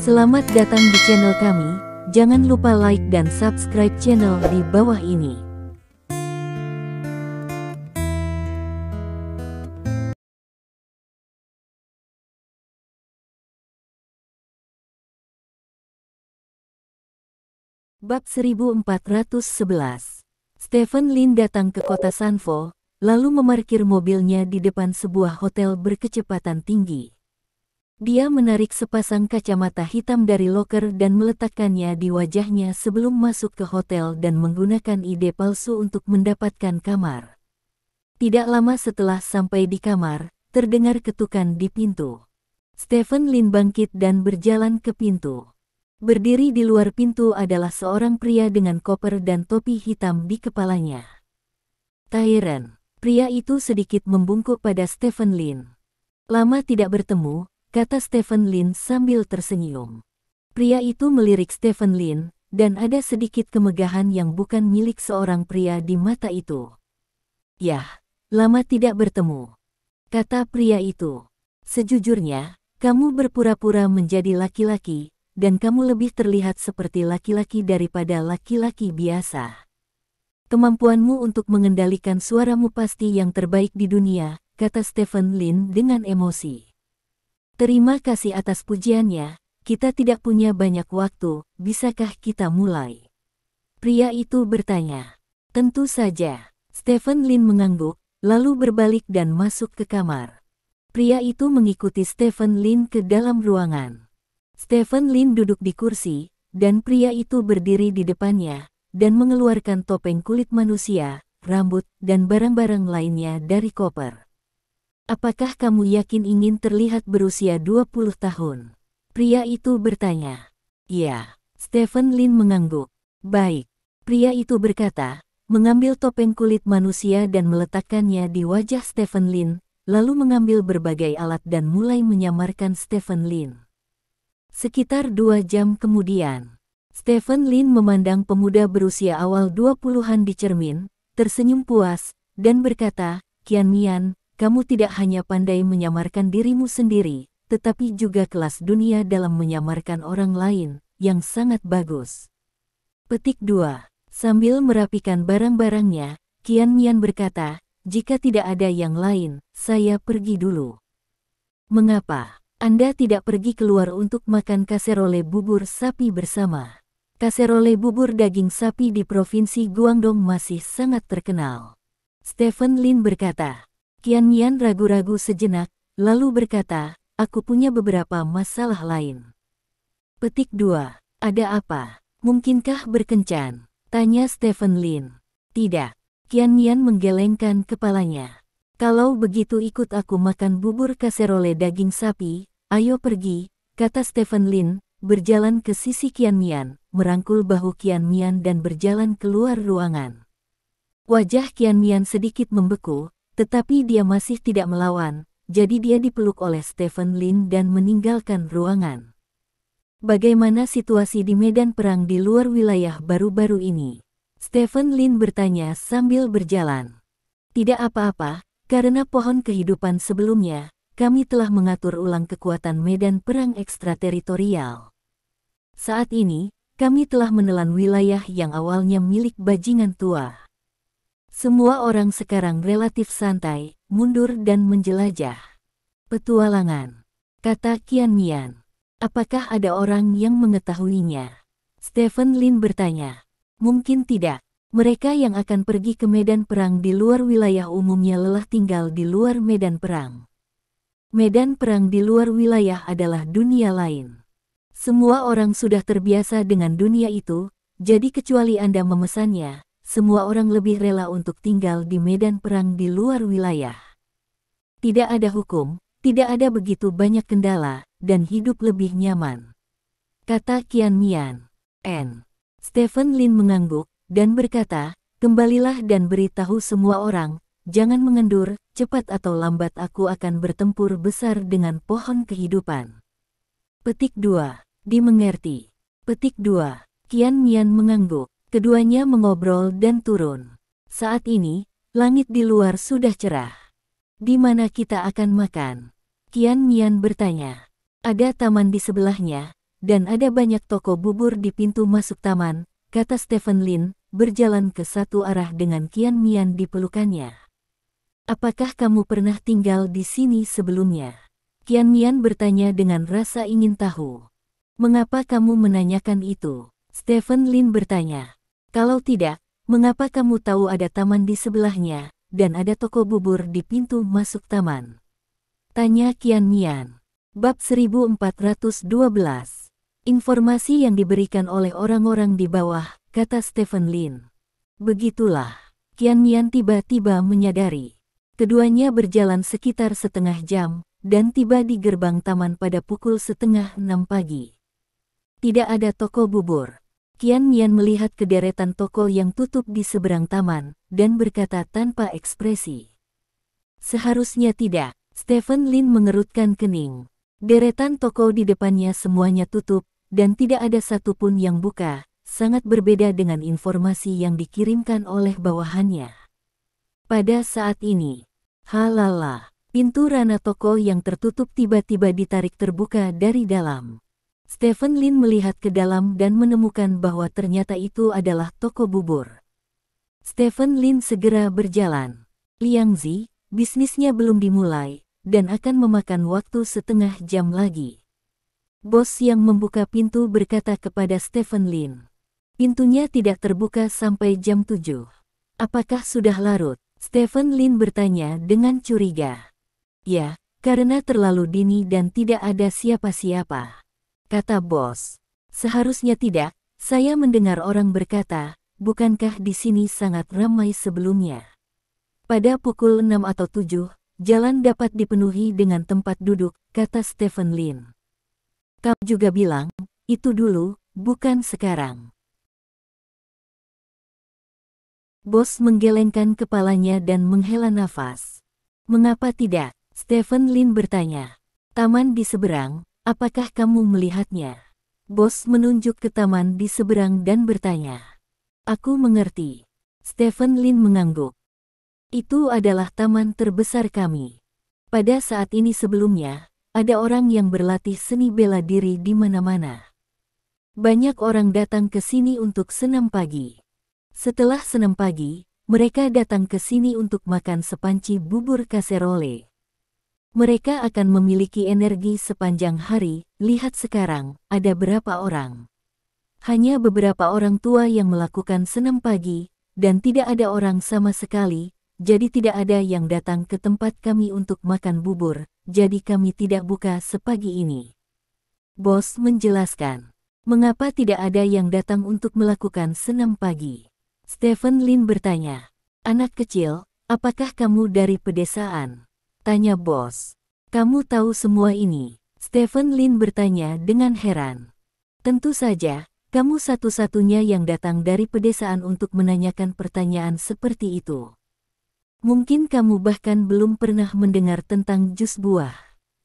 Selamat datang di channel kami, jangan lupa like dan subscribe channel di bawah ini. Bab 1411. Stephen Lin datang ke kota Sanfo, lalu memarkir mobilnya di depan sebuah hotel berkecepatan tinggi. Dia menarik sepasang kacamata hitam dari loker dan meletakkannya di wajahnya sebelum masuk ke hotel dan menggunakan ide palsu untuk mendapatkan kamar. Tidak lama setelah sampai di kamar, terdengar ketukan di pintu. Stephen Lin bangkit dan berjalan ke pintu. Berdiri di luar pintu adalah seorang pria dengan koper dan topi hitam di kepalanya. Tyrant, pria itu sedikit membungkuk pada Stephen Lin. Lama tidak bertemu, kata Stephen Lin sambil tersenyum. Pria itu melirik Stephen Lin, dan ada sedikit kemegahan yang bukan milik seorang pria di mata itu. Yah, lama tidak bertemu, kata pria itu. Sejujurnya, kamu berpura-pura menjadi laki-laki, dan kamu lebih terlihat seperti laki-laki daripada laki-laki biasa. Kemampuanmu untuk mengendalikan suaramu pasti yang terbaik di dunia, kata Stephen Lin dengan emosi. Terima kasih atas pujiannya, kita tidak punya banyak waktu, bisakah kita mulai? Pria itu bertanya. Tentu saja. Stephen Lin mengangguk, lalu berbalik dan masuk ke kamar. Pria itu mengikuti Stephen Lin ke dalam ruangan. Stephen Lin duduk di kursi, dan pria itu berdiri di depannya, dan mengeluarkan topeng kulit manusia, rambut, dan barang-barang lainnya dari koper. Apakah kamu yakin ingin terlihat berusia 20 tahun? Pria itu bertanya. Iya, Stephen Lin mengangguk. Baik, pria itu berkata, mengambil topeng kulit manusia dan meletakkannya di wajah Stephen Lin, lalu mengambil berbagai alat dan mulai menyamarkan Stephen Lin. Sekitar 2 jam kemudian, Stephen Lin memandang pemuda berusia awal 20-an di cermin, tersenyum puas, dan berkata, Qian Mian, kamu tidak hanya pandai menyamarkan dirimu sendiri, tetapi juga kelas dunia dalam menyamarkan orang lain, yang sangat bagus. Petik 2. Sambil merapikan barang-barangnya, Qian Mian berkata, jika tidak ada yang lain, saya pergi dulu. Mengapa Anda tidak pergi keluar untuk makan kaserole bubur sapi bersama? Kaserole bubur daging sapi di provinsi Guangdong masih sangat terkenal. Stephen Lin berkata. Qian Mian ragu-ragu sejenak, lalu berkata, aku punya beberapa masalah lain. Petik 2. Ada apa? Mungkinkah berkencan? Tanya Stephen Lin. Tidak. Qian Mian menggelengkan kepalanya. Kalau begitu ikut aku makan bubur kaserole daging sapi, ayo pergi, kata Stephen Lin, berjalan ke sisi Qian Mian, merangkul bahu Qian Mian dan berjalan keluar ruangan. Wajah Qian Mian sedikit membeku, tetapi dia masih tidak melawan, jadi dia dipeluk oleh Stephen Lin dan meninggalkan ruangan. Bagaimana situasi di medan perang di luar wilayah baru-baru ini? Stephen Lin bertanya sambil berjalan. Tidak apa-apa, karena pohon kehidupan sebelumnya, kami telah mengatur ulang kekuatan medan perang ekstrateritorial. Saat ini, kami telah menelan wilayah yang awalnya milik bajingan tua. Semua orang sekarang relatif santai, mundur dan menjelajah. Petualangan, kata Qian Mian. Apakah ada orang yang mengetahuinya? Stephen Lin bertanya. Mungkin tidak. Mereka yang akan pergi ke medan perang di luar wilayah umumnya lelah tinggal di luar medan perang. Medan perang di luar wilayah adalah dunia lain. Semua orang sudah terbiasa dengan dunia itu, jadi kecuali Anda memesannya, semua orang lebih rela untuk tinggal di medan perang di luar wilayah. Tidak ada hukum, tidak ada begitu banyak kendala, dan hidup lebih nyaman. Kata Qian Mian. Stephen Lin mengangguk, dan berkata, kembalilah dan beritahu semua orang, jangan mengendur, cepat atau lambat aku akan bertempur besar dengan pohon kehidupan. Petik 2. Dimengerti. Petik 2. Qian Mian mengangguk. Keduanya mengobrol dan turun. Saat ini, langit di luar sudah cerah. Di mana kita akan makan? Qian Mian bertanya. Ada taman di sebelahnya, dan ada banyak toko bubur di pintu masuk taman, kata Stephen Lin, berjalan ke satu arah dengan Qian Mian di pelukannya. Apakah kamu pernah tinggal di sini sebelumnya? Qian Mian bertanya dengan rasa ingin tahu. Mengapa kamu menanyakan itu? Stephen Lin bertanya. Kalau tidak, mengapa kamu tahu ada taman di sebelahnya, dan ada toko bubur di pintu masuk taman? Tanya Qian Mian. Bab 1412. Informasi yang diberikan oleh orang-orang di bawah, kata Stephen Lin. Begitulah. Qian Mian tiba-tiba menyadari. Keduanya berjalan sekitar setengah jam, dan tiba di gerbang taman pada pukul 5:30 pagi. Tidak ada toko bubur. Qian Mian melihat kederetan toko yang tutup di seberang taman, dan berkata tanpa ekspresi. Seharusnya tidak. Stephen Lin mengerutkan kening. Deretan toko di depannya semuanya tutup, dan tidak ada satupun yang buka, sangat berbeda dengan informasi yang dikirimkan oleh bawahannya. Pada saat ini, halala, pintu rana toko yang tertutup tiba-tiba ditarik terbuka dari dalam. Stephen Lin melihat ke dalam dan menemukan bahwa ternyata itu adalah toko bubur. Stephen Lin segera berjalan. Liang Zi, bisnisnya belum dimulai, dan akan memakan waktu setengah jam lagi. Bos yang membuka pintu berkata kepada Stephen Lin. Pintunya tidak terbuka sampai jam 7. Apakah sudah larut? Stephen Lin bertanya dengan curiga. Ya, karena terlalu dini dan tidak ada siapa-siapa. Kata bos. Seharusnya tidak, saya mendengar orang berkata, bukankah di sini sangat ramai sebelumnya? Pada pukul 6 atau 7, jalan dapat dipenuhi dengan tempat duduk, kata Stephen Lin. Kau juga bilang, itu dulu, bukan sekarang. Bos menggelengkan kepalanya dan menghela nafas. Mengapa tidak? Stephen Lin bertanya. Taman di seberang, apakah kamu melihatnya? Bos menunjuk ke taman di seberang dan bertanya. Aku mengerti. Stephen Lin mengangguk. Itu adalah taman terbesar kami. Pada saat ini sebelumnya, ada orang yang berlatih seni bela diri di mana-mana. Banyak orang datang ke sini untuk senam pagi. Setelah senam pagi, mereka datang ke sini untuk makan sepanci bubur kaserole. Mereka akan memiliki energi sepanjang hari. Lihat sekarang, ada berapa orang. Hanya beberapa orang tua yang melakukan senam pagi, dan tidak ada orang sama sekali, jadi tidak ada yang datang ke tempat kami untuk makan bubur, jadi kami tidak buka sepagi ini. Bos menjelaskan. Mengapa tidak ada yang datang untuk melakukan senam pagi? Stephen Lin bertanya. Anak kecil, apakah kamu dari pedesaan? Tanya bos. Kamu tahu semua ini? Stephen Lin bertanya dengan heran. Tentu saja, kamu satu-satunya yang datang dari pedesaan untuk menanyakan pertanyaan seperti itu. Mungkin kamu bahkan belum pernah mendengar tentang jus buah.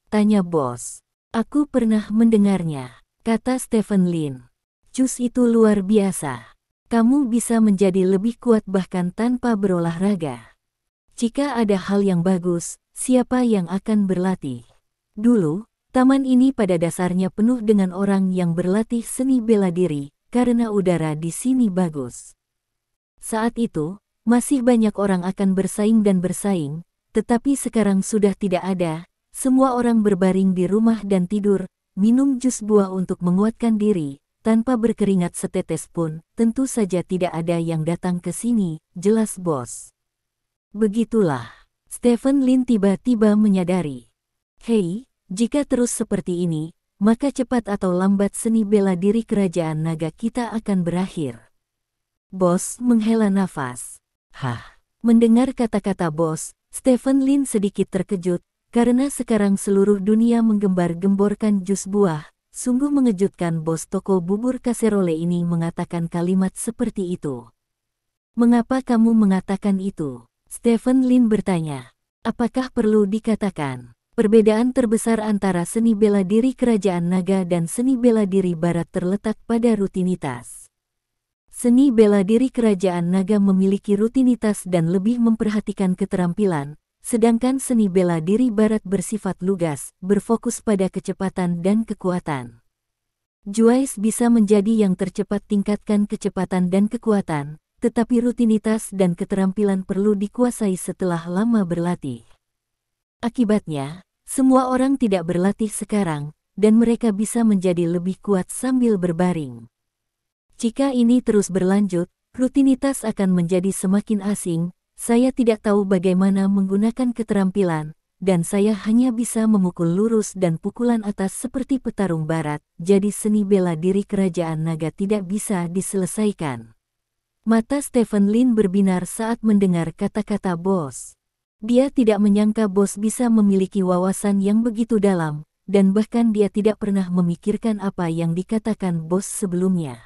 Tanya bos. Aku pernah mendengarnya, kata Stephen Lin. Jus itu luar biasa. Kamu bisa menjadi lebih kuat bahkan tanpa berolahraga. Jika ada hal yang bagus, siapa yang akan berlatih? Dulu, taman ini pada dasarnya penuh dengan orang yang berlatih seni bela diri, karena udara di sini bagus. Saat itu, masih banyak orang akan bersaing dan bersaing, tetapi sekarang sudah tidak ada. Semua orang berbaring di rumah dan tidur, minum jus buah untuk menguatkan diri. Tanpa berkeringat setetes pun, tentu saja tidak ada yang datang ke sini, jelas bos. Begitulah. Stephen Lin tiba-tiba menyadari. Hei, jika terus seperti ini, maka cepat atau lambat seni bela diri kerajaan naga kita akan berakhir. Bos menghela nafas. Hah. Mendengar kata-kata bos, Stephen Lin sedikit terkejut, karena sekarang seluruh dunia menggembar-gemborkan jus buah. Sungguh mengejutkan bos toko bubur kaserole ini mengatakan kalimat seperti itu. Mengapa kamu mengatakan itu? Stephen Lin bertanya. Apakah perlu dikatakan? Perbedaan terbesar antara seni bela diri kerajaan naga dan seni bela diri barat terletak pada rutinitas. Seni bela diri kerajaan naga memiliki rutinitas dan lebih memperhatikan keterampilan. Sedangkan seni bela diri barat bersifat lugas, berfokus pada kecepatan dan kekuatan. Juais bisa menjadi yang tercepat. Tingkatkan kecepatan dan kekuatan, tetapi rutinitas dan keterampilan perlu dikuasai setelah lama berlatih. Akibatnya, semua orang tidak berlatih sekarang, dan mereka bisa menjadi lebih kuat sambil berbaring. Jika ini terus berlanjut, rutinitas akan menjadi semakin asing. Saya tidak tahu bagaimana menggunakan keterampilan, dan saya hanya bisa memukul lurus dan pukulan atas seperti petarung barat. Jadi seni bela diri kerajaan naga tidak bisa diselesaikan. Mata Stephen Lin berbinar saat mendengar kata-kata bos. Dia tidak menyangka bos bisa memiliki wawasan yang begitu dalam, dan bahkan dia tidak pernah memikirkan apa yang dikatakan bos sebelumnya.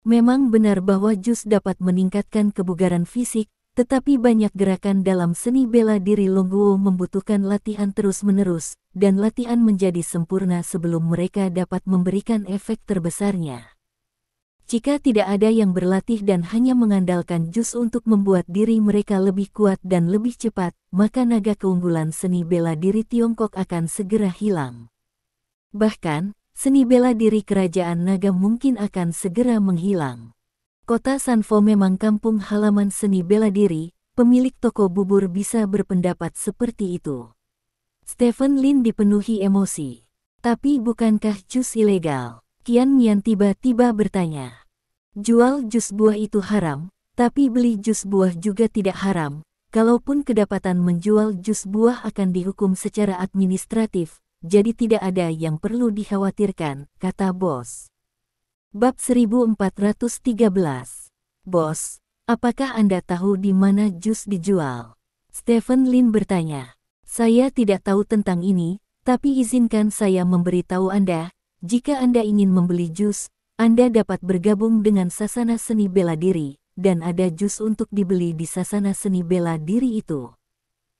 Memang benar bahwa jus dapat meningkatkan kebugaran fisik, tetapi banyak gerakan dalam seni bela diri Longguo membutuhkan latihan terus-menerus, dan latihan menjadi sempurna sebelum mereka dapat memberikan efek terbesarnya. Jika tidak ada yang berlatih dan hanya mengandalkan jus untuk membuat diri mereka lebih kuat dan lebih cepat, maka naga keunggulan seni bela diri Tiongkok akan segera hilang. Bahkan, seni bela diri kerajaan naga mungkin akan segera menghilang. Kota Sanfo memang kampung halaman seni bela diri, pemilik toko bubur bisa berpendapat seperti itu. Stephen Lin dipenuhi emosi. Tapi bukankah jus ilegal? Qian Mian tiba-tiba bertanya. Jual jus buah itu haram, tapi beli jus buah juga tidak haram. Kalaupun kedapatan menjual jus buah akan dihukum secara administratif, jadi tidak ada yang perlu dikhawatirkan, kata bos. Bab 1413. Bos, apakah Anda tahu di mana jus dijual? Stephen Lin bertanya. Saya tidak tahu tentang ini, tapi izinkan saya memberitahu Anda, jika Anda ingin membeli jus, Anda dapat bergabung dengan sasana seni bela diri, dan ada jus untuk dibeli di sasana seni bela diri itu.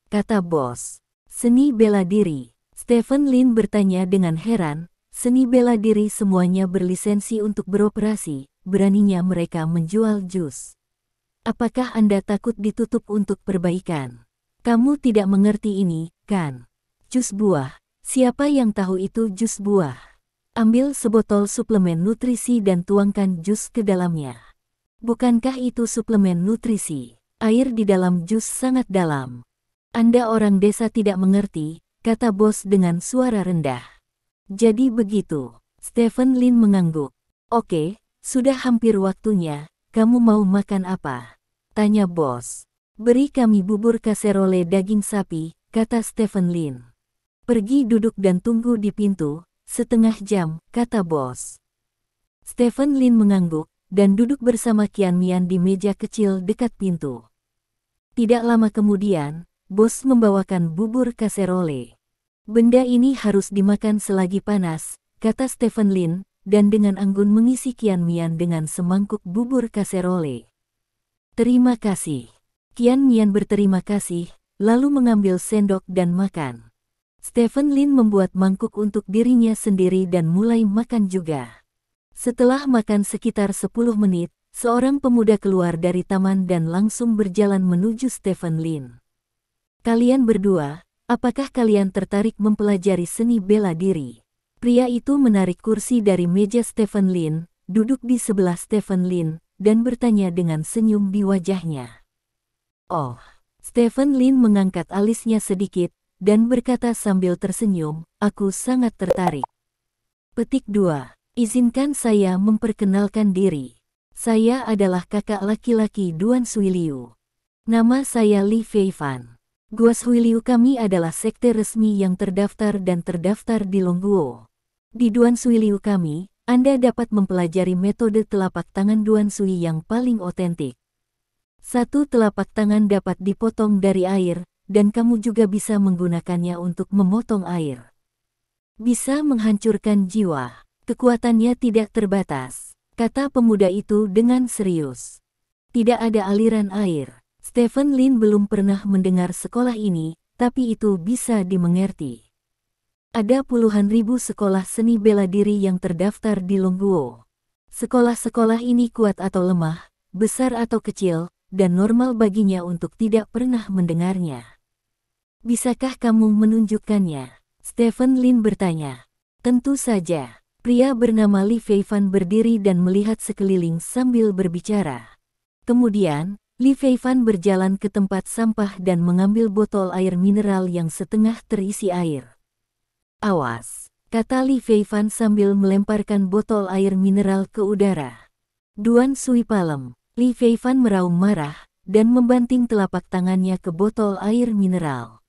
Kata bos. Seni bela diri. Stephen Lin bertanya dengan heran. Seni bela diri semuanya berlisensi untuk beroperasi, beraninya mereka menjual jus. Apakah Anda takut ditutup untuk perbaikan? Kamu tidak mengerti ini, kan? Jus buah. Siapa yang tahu itu jus buah? Ambil sebotol suplemen nutrisi dan tuangkan jus ke dalamnya. Bukankah itu suplemen nutrisi? Air di dalam jus sangat dalam. Anda orang desa tidak mengerti, kata bos dengan suara rendah. Jadi begitu. Stephen Lin mengangguk. Oke, sudah hampir waktunya. Kamu mau makan apa? Tanya bos. Beri kami bubur kaserole daging sapi, kata Stephen Lin. Pergi duduk dan tunggu di pintu, setengah jam, kata bos. Stephen Lin mengangguk, dan duduk bersama Qian Mian di meja kecil dekat pintu. Tidak lama kemudian, bos membawakan bubur kaserole. Benda ini harus dimakan selagi panas, kata Stephen Lin, dan dengan anggun mengisi Qian Mian dengan semangkuk bubur kaserole. Terima kasih. Qian Mian berterima kasih, lalu mengambil sendok dan makan. Stephen Lin membuat mangkuk untuk dirinya sendiri dan mulai makan juga. Setelah makan sekitar 10 menit, seorang pemuda keluar dari taman dan langsung berjalan menuju Stephen Lin. Kalian berdua, apakah kalian tertarik mempelajari seni bela diri? Pria itu menarik kursi dari meja Stephen Lin, duduk di sebelah Stephen Lin, dan bertanya dengan senyum di wajahnya. Oh, Stephen Lin mengangkat alisnya sedikit, dan berkata sambil tersenyum, aku sangat tertarik. Petik 2. Izinkan saya memperkenalkan diri. Saya adalah kakak laki-laki Duan Suiliu. Nama saya Li Feifan. Gua Suiliu kami adalah sekte resmi yang terdaftar dan terdaftar di Longguo. Di Duan Suiliu kami, Anda dapat mempelajari metode telapak tangan Duan Sui yang paling otentik. Satu telapak tangan dapat dipotong dari air, dan kamu juga bisa menggunakannya untuk memotong air. Bisa menghancurkan jiwa. Kekuatannya tidak terbatas, kata pemuda itu dengan serius. Tidak ada aliran air. Stephen Lin belum pernah mendengar sekolah ini, tapi itu bisa dimengerti. Ada puluhan ribu sekolah seni bela diri yang terdaftar di Longguo. Sekolah-sekolah ini kuat atau lemah, besar atau kecil, dan normal baginya untuk tidak pernah mendengarnya. Bisakah kamu menunjukkannya? Stephen Lin bertanya. Tentu saja. Pria bernama Li Feifan berdiri dan melihat sekeliling sambil berbicara. Kemudian, Li Feifan berjalan ke tempat sampah dan mengambil botol air mineral yang setengah terisi air. "Awas," kata Li Feifan sambil melemparkan botol air mineral ke udara. "Duan Sui Palem." Li Feifan meraung marah dan membanting telapak tangannya ke botol air mineral.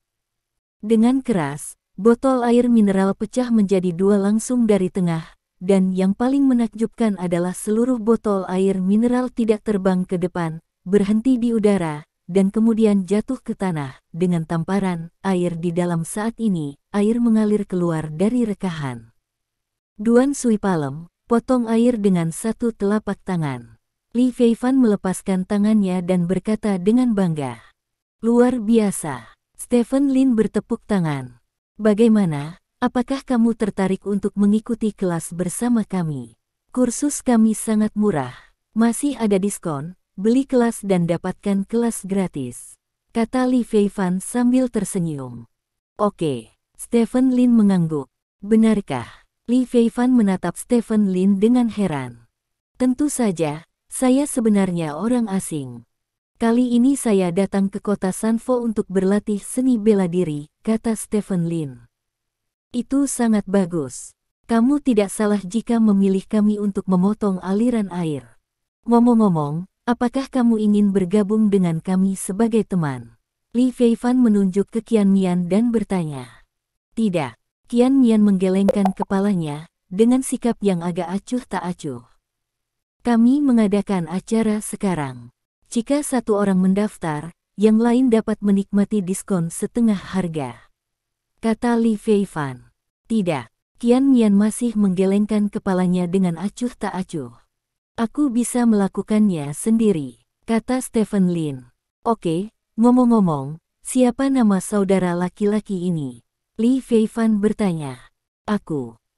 Dengan keras, botol air mineral pecah menjadi dua langsung dari tengah, dan yang paling menakjubkan adalah seluruh botol air mineral tidak terbang ke depan, berhenti di udara, dan kemudian jatuh ke tanah. Dengan tamparan air di dalam saat ini, air mengalir keluar dari rekahan. "Duan Sui Palem, potong air dengan satu telapak tangan." Li Feifan melepaskan tangannya dan berkata dengan bangga. "Luar biasa." Stephen Lin bertepuk tangan. "Bagaimana? Apakah kamu tertarik untuk mengikuti kelas bersama kami? Kursus kami sangat murah. Masih ada diskon, beli kelas dan dapatkan kelas gratis," kata Li Feifan sambil tersenyum. "Oke." Stephen Lin mengangguk. "Benarkah?" Li Feifan menatap Stephen Lin dengan heran. "Tentu saja. Saya sebenarnya orang asing. Kali ini saya datang ke kota Sanfo untuk berlatih seni bela diri," kata Stephen Lin. "Itu sangat bagus. Kamu tidak salah jika memilih kami untuk memotong aliran air. Ngomong-ngomong, apakah kamu ingin bergabung dengan kami sebagai teman?" Li Feifan menunjuk ke Qian Mian dan bertanya. "Tidak." Qian Mian menggelengkan kepalanya, dengan sikap yang agak acuh tak acuh. "Kami mengadakan acara sekarang. Jika satu orang mendaftar, yang lain dapat menikmati diskon setengah harga," kata Li Feifan. "Tidak." Qian Mian masih menggelengkan kepalanya dengan acuh tak acuh. "Aku bisa melakukannya sendiri," kata Stephen Lin. "Oke, ngomong-ngomong, siapa nama saudara laki-laki ini?" Li Feifan bertanya.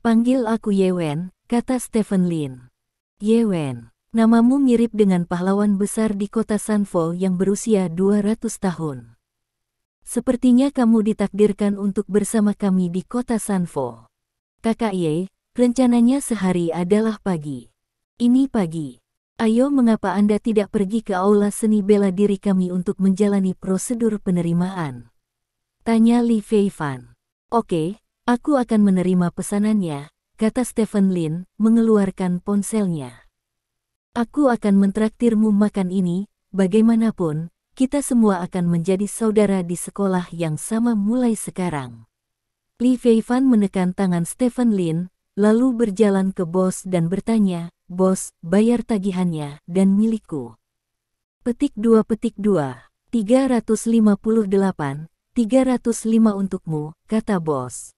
Panggil aku Ye Wen," kata Stephen Lin. "Ye Wen, namamu mirip dengan pahlawan besar di kota Sanfo yang berusia 200 tahun. Sepertinya kamu ditakdirkan untuk bersama kami di kota Sanfo." "Kakak Ye, rencananya sehari adalah pagi. Ini pagi. Ayo, mengapa Anda tidak pergi ke aula seni bela diri kami untuk menjalani prosedur penerimaan?" tanya Li Feifan. "Oke, aku akan menerima pesanannya," kata Stephen Lin, mengeluarkan ponselnya. "Aku akan mentraktirmu makan ini, bagaimanapun, kita semua akan menjadi saudara di sekolah yang sama mulai sekarang." Li Feifan menekan tangan Stephen Lin, lalu berjalan ke bos dan bertanya, "Bos, bayar tagihannya dan milikku." Petik 2 358, 305 untukmu, kata bos.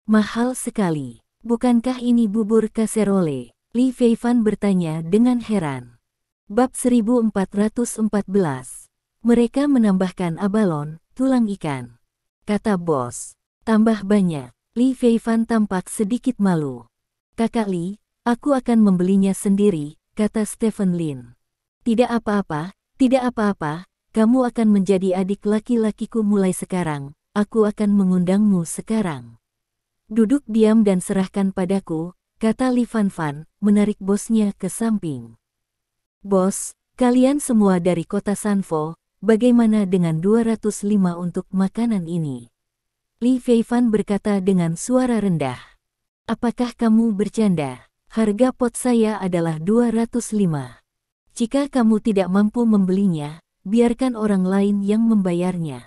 "Mahal sekali. Bukankah ini bubur kaserole?" Li Feifan bertanya dengan heran. Bab 1414. Mereka menambahkan abalon, tulang ikan, kata bos. "Tambah banyak." Li Feifan tampak sedikit malu. "Kakak Li, aku akan membelinya sendiri," kata Stephen Lin. "Tidak apa-apa, tidak apa-apa, kamu akan menjadi adik laki-lakiku mulai sekarang, aku akan mengundangmu sekarang. Duduk diam dan serahkan padaku," kata Li Fanfan, menarik bosnya ke samping. "Bos, kalian semua dari kota Sanfo, bagaimana dengan 205 untuk makanan ini?" Li Feifan berkata dengan suara rendah. "Apakah kamu bercanda? Harga pot saya adalah 205. Jika kamu tidak mampu membelinya, biarkan orang lain yang membayarnya."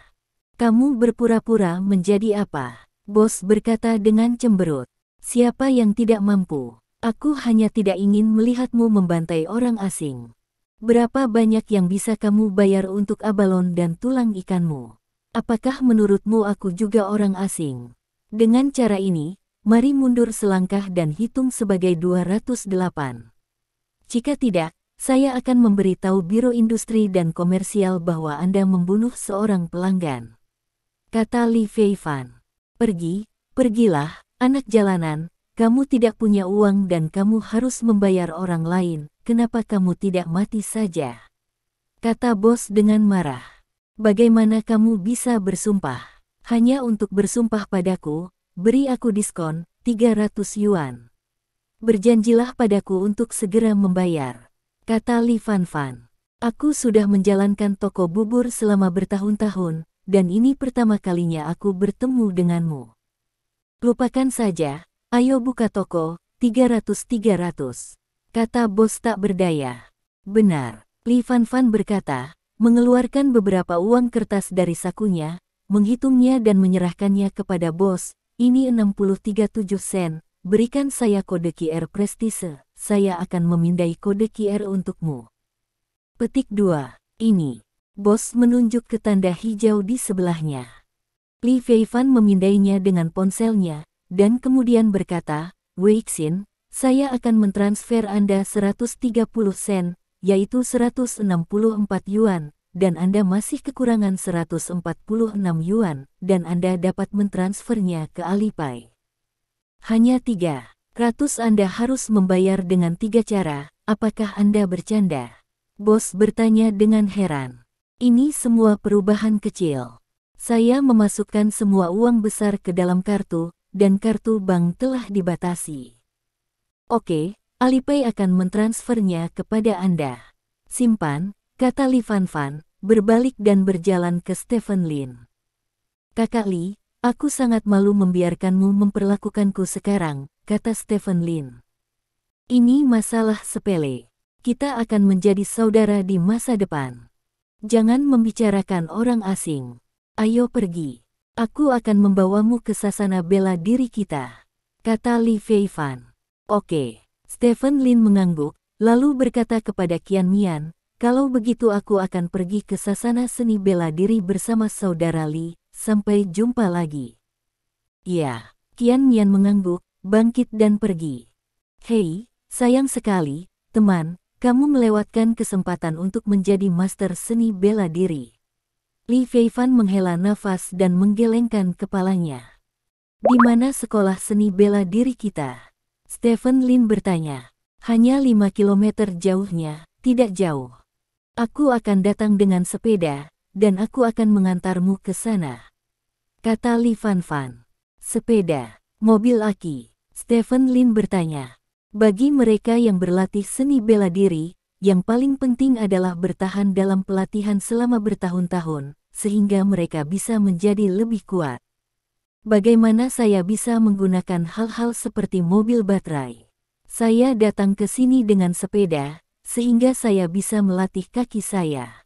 "Kamu berpura-pura menjadi apa?" bos berkata dengan cemberut. "Siapa yang tidak mampu? Aku hanya tidak ingin melihatmu membantai orang asing. Berapa banyak yang bisa kamu bayar untuk abalon dan tulang ikanmu? Apakah menurutmu aku juga orang asing? Dengan cara ini, mari mundur selangkah dan hitung sebagai 208. Jika tidak, saya akan memberitahu Biro Industri dan Komersial bahwa Anda membunuh seorang pelanggan," kata Li Feifan. Pergilah, anak jalanan, kamu tidak punya uang dan kamu harus membayar orang lain, kenapa kamu tidak mati saja?" kata bos dengan marah. "Bagaimana kamu bisa bersumpah? Hanya untuk bersumpah padaku, beri aku diskon, 300 yuan. Berjanjilah padaku untuk segera membayar, kata Li Fanfan. Aku sudah menjalankan toko bubur selama bertahun-tahun, dan ini pertama kalinya aku bertemu denganmu. Lupakan saja, ayo buka toko, 300-300, kata bos tak berdaya. Benar, Li Fanfan berkata, mengeluarkan beberapa uang kertas dari sakunya, menghitungnya dan menyerahkannya kepada bos. Ini 63,7 sen, berikan saya kode QR Prestige, saya akan memindai kode QR untukmu. Petik 2. Ini. Bos menunjuk ke tanda hijau di sebelahnya. Li Feifan memindainya dengan ponselnya, dan kemudian berkata, Weixin, saya akan mentransfer Anda 130 sen, yaitu 164 yuan, dan Anda masih kekurangan 146 yuan, dan Anda dapat mentransfernya ke Alipay. Hanya 300 Anda harus membayar dengan 3 cara, apakah Anda bercanda? Bos bertanya dengan heran. Ini semua perubahan kecil. Saya memasukkan semua uang besar ke dalam kartu, dan kartu bank telah dibatasi. Oke, Alipay akan mentransfernya kepada Anda. Simpan, kata Li Fanfan, berbalik dan berjalan ke Stephen Lin. Kakak Li, aku sangat malu membiarkanmu memperlakukanku sekarang, kata Stephen Lin. Ini masalah sepele. Kita akan menjadi saudara di masa depan. Jangan membicarakan orang asing. Ayo pergi. Aku akan membawamu ke sasana bela diri kita, kata Li Feifan. Oke. Stephen Lin mengangguk, lalu berkata kepada Qian Mian, kalau begitu aku akan pergi ke sasana seni bela diri bersama saudara Li, sampai jumpa lagi. Ya, Qian Mian mengangguk, bangkit dan pergi. Hei, sayang sekali, teman. Kamu melewatkan kesempatan untuk menjadi master seni bela diri. Li Feifan menghela nafas dan menggelengkan kepalanya. Di mana sekolah seni bela diri kita? Stephen Lin bertanya. Hanya 5 kilometer jauhnya, tidak jauh. Aku akan datang dengan sepeda, dan aku akan mengantarmu ke sana, kata Li Fanfan. Sepeda, mobil aki? Stephen Lin bertanya. Bagi mereka yang berlatih seni bela diri, yang paling penting adalah bertahan dalam pelatihan selama bertahun-tahun, sehingga mereka bisa menjadi lebih kuat. Bagaimana saya bisa menggunakan hal-hal seperti mobil baterai? Saya datang ke sini dengan sepeda, sehingga saya bisa melatih kaki saya.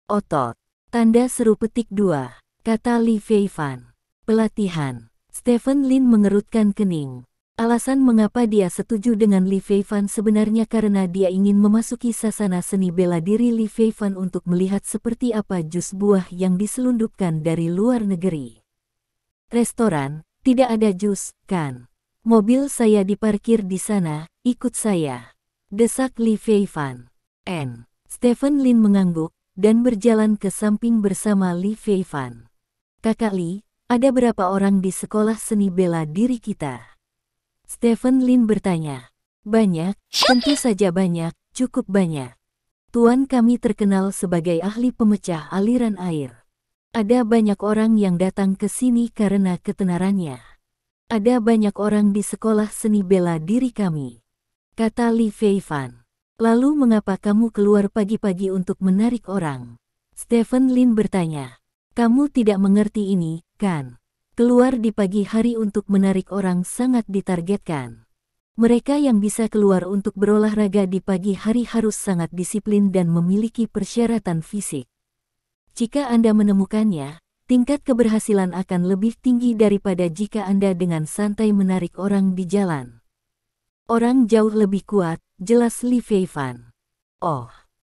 Otot. Tanda seru petik 2, kata Li Feifan. Pelatihan. Stephen Lin mengerutkan kening. Alasan mengapa dia setuju dengan Li Feifan sebenarnya karena dia ingin memasuki sasana seni bela diri Li Feifan untuk melihat seperti apa jus buah yang diselundupkan dari luar negeri. Restoran, tidak ada jus, kan? Mobil saya diparkir di sana, ikut saya, desak Li Feifan. Stephen Lin mengangguk, dan berjalan ke samping bersama Li Feifan. Kakak Li, ada berapa orang di sekolah seni bela diri kita? Stephen Lin bertanya. Banyak, tentu saja banyak, cukup banyak. Tuan kami terkenal sebagai ahli pemecah aliran air. Ada banyak orang yang datang ke sini karena ketenarannya. Ada banyak orang di sekolah seni bela diri kami, kata Li Feifan. Lalu mengapa kamu keluar pagi-pagi untuk menarik orang? Stephen Lin bertanya. Kamu tidak mengerti ini, kan? Keluar di pagi hari untuk menarik orang sangat ditargetkan. Mereka yang bisa keluar untuk berolahraga di pagi hari harus sangat disiplin dan memiliki persyaratan fisik. Jika Anda menemukannya, tingkat keberhasilan akan lebih tinggi daripada jika Anda dengan santai menarik orang di jalan. Orang jauh lebih kuat, jelas Li Feifan. Oh,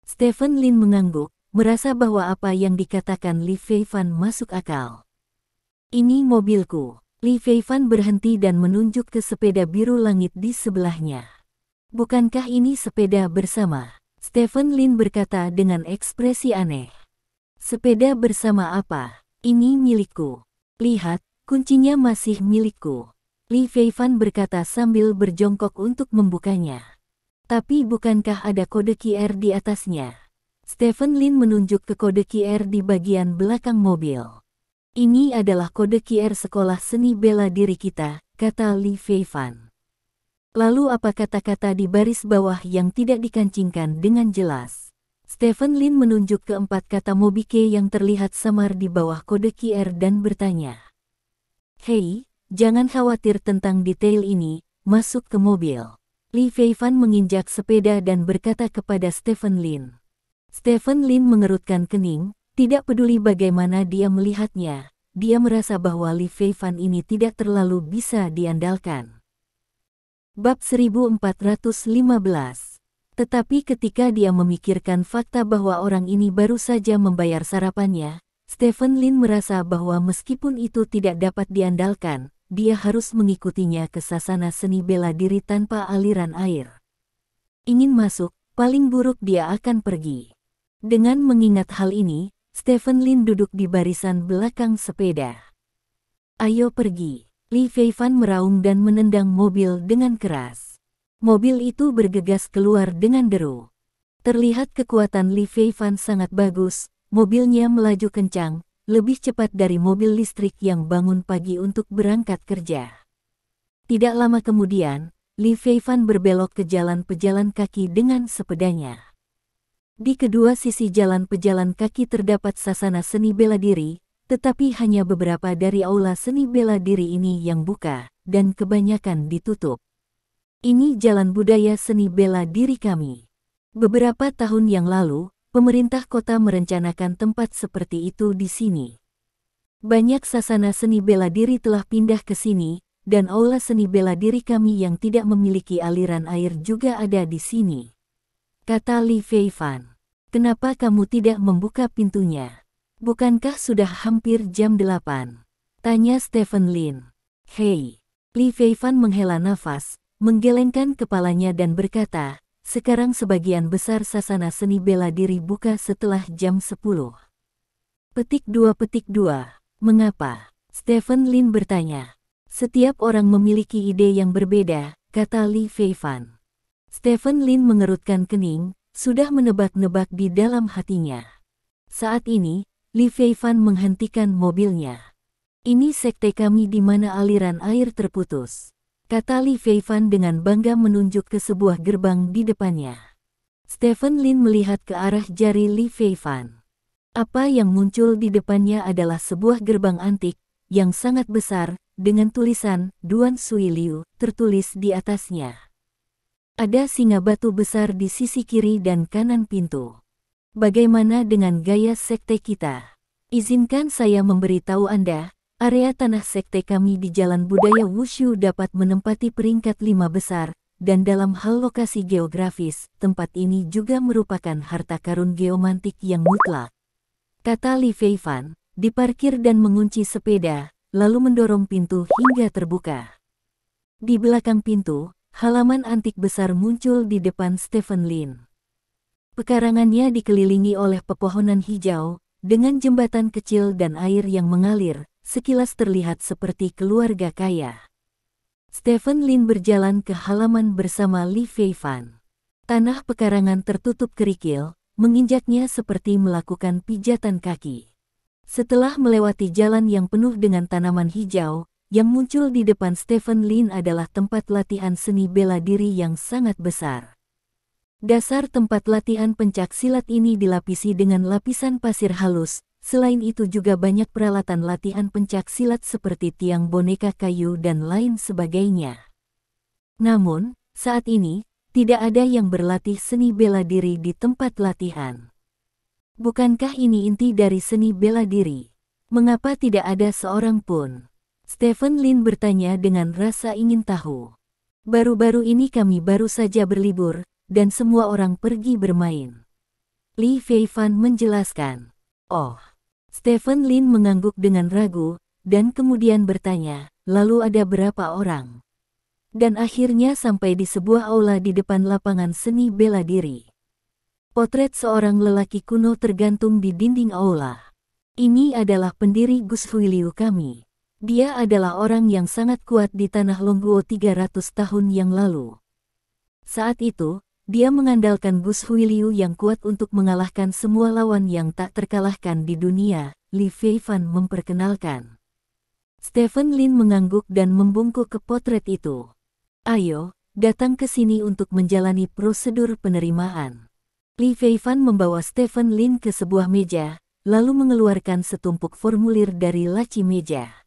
Stephen Lin mengangguk, merasa bahwa apa yang dikatakan Li Feifan masuk akal. Ini mobilku. Li Feifan berhenti dan menunjuk ke sepeda biru langit di sebelahnya. Bukankah ini sepeda bersama? Stephen Lin berkata dengan ekspresi aneh. Sepeda bersama apa? Ini milikku. Lihat, kuncinya masih milikku. Li Feifan berkata sambil berjongkok untuk membukanya. Tapi bukankah ada kode QR di atasnya? Stephen Lin menunjuk ke kode QR di bagian belakang mobil. Ini adalah kode QR sekolah seni bela diri kita, kata Li Feifan. Lalu apa kata-kata di baris bawah yang tidak dikancingkan dengan jelas? Stephen Lin menunjuk ke 4 kata Mobike yang terlihat samar di bawah kode QR dan bertanya. Hei, jangan khawatir tentang detail ini, masuk ke mobil. Li Feifan menginjak sepeda dan berkata kepada Stephen Lin. Stephen Lin mengerutkan kening, tidak peduli bagaimana dia melihatnya, dia merasa bahwa Li Feifan ini tidak terlalu bisa diandalkan. Bab 1415. Tetapi ketika dia memikirkan fakta bahwa orang ini baru saja membayar sarapannya, Stephen Lin merasa bahwa meskipun itu tidak dapat diandalkan, dia harus mengikutinya ke sasana seni bela diri tanpa aliran air. Ingin masuk, paling buruk dia akan pergi. Dengan mengingat hal ini, Stephen Lin duduk di barisan belakang sepeda. Ayo pergi. Li Feifan meraung dan menendang mobil dengan keras. Mobil itu bergegas keluar dengan deru. Terlihat kekuatan Li Feifan sangat bagus, mobilnya melaju kencang, lebih cepat dari mobil listrik yang bangun pagi untuk berangkat kerja. Tidak lama kemudian, Li Feifan berbelok ke jalan pejalan kaki dengan sepedanya. Di kedua sisi jalan pejalan kaki terdapat sasana seni bela diri, tetapi hanya beberapa dari aula seni bela diri ini yang buka, dan kebanyakan ditutup. Ini jalan budaya seni bela diri kami. Beberapa tahun yang lalu, pemerintah kota merencanakan tempat seperti itu di sini. Banyak sasana seni bela diri telah pindah ke sini, dan aula seni bela diri kami yang tidak memiliki aliran air juga ada di sini. Kata Li Feifan. Kenapa kamu tidak membuka pintunya? Bukankah sudah hampir jam 8? Tanya Stephen Lin. Hei. Li Feifan menghela nafas, menggelengkan kepalanya dan berkata, sekarang sebagian besar sasana seni bela diri buka setelah jam 10. Petik 2. Mengapa? Stephen Lin bertanya. Setiap orang memiliki ide yang berbeda, kata Li Feifan. Stephen Lin mengerutkan kening, sudah menebak-nebak di dalam hatinya. Saat ini, Li Feifan menghentikan mobilnya. Ini sekte kami di mana aliran air terputus, kata Li Feifan dengan bangga menunjuk ke sebuah gerbang di depannya. Stephen Lin melihat ke arah jari Li Feifan. Apa yang muncul di depannya adalah sebuah gerbang antik, yang sangat besar, dengan tulisan, Duan Sui Liu, tertulis di atasnya. Ada singa batu besar di sisi kiri dan kanan pintu. Bagaimana dengan gaya sekte kita? Izinkan saya memberitahu Anda, area tanah sekte kami di Jalan Budaya Wushu dapat menempati peringkat 5 besar, dan dalam hal lokasi geografis, tempat ini juga merupakan harta karun geomantik yang mutlak. Kata Li Feifan, diparkir dan mengunci sepeda, lalu mendorong pintu hingga terbuka. Di belakang pintu, halaman antik besar muncul di depan Stephen Lin. Pekarangannya dikelilingi oleh pepohonan hijau, dengan jembatan kecil dan air yang mengalir, sekilas terlihat seperti keluarga kaya. Stephen Lin berjalan ke halaman bersama Li Feifan. Tanah pekarangan tertutup kerikil, menginjaknya seperti melakukan pijatan kaki. Setelah melewati jalan yang penuh dengan tanaman hijau, yang muncul di depan Stephen Lin adalah tempat latihan seni bela diri yang sangat besar. Dasar tempat latihan pencak silat ini dilapisi dengan lapisan pasir halus, selain itu juga banyak peralatan latihan pencak silat seperti tiang boneka kayu dan lain sebagainya. Namun, saat ini, tidak ada yang berlatih seni bela diri di tempat latihan. Bukankah ini inti dari seni bela diri? Mengapa tidak ada seorang pun? Stephen Lin bertanya dengan rasa ingin tahu. Baru-baru ini kami baru saja berlibur, dan semua orang pergi bermain. Li Feifan menjelaskan. Oh. Stephen Lin mengangguk dengan ragu, dan kemudian bertanya, lalu ada berapa orang? Dan akhirnya sampai di sebuah aula di depan lapangan seni bela diri. Potret seorang lelaki kuno tergantung di dinding aula. Ini adalah pendiri Gus Huiliu kami. Dia adalah orang yang sangat kuat di tanah Longguo 300 tahun yang lalu. Saat itu, dia mengandalkan Gus Huiliu yang kuat untuk mengalahkan semua lawan yang tak terkalahkan di dunia, Li Feifan memperkenalkan. Stephen Lin mengangguk dan membungkuk ke potret itu. Ayo, datang ke sini untuk menjalani prosedur penerimaan. Li Feifan membawa Stephen Lin ke sebuah meja, lalu mengeluarkan setumpuk formulir dari laci meja.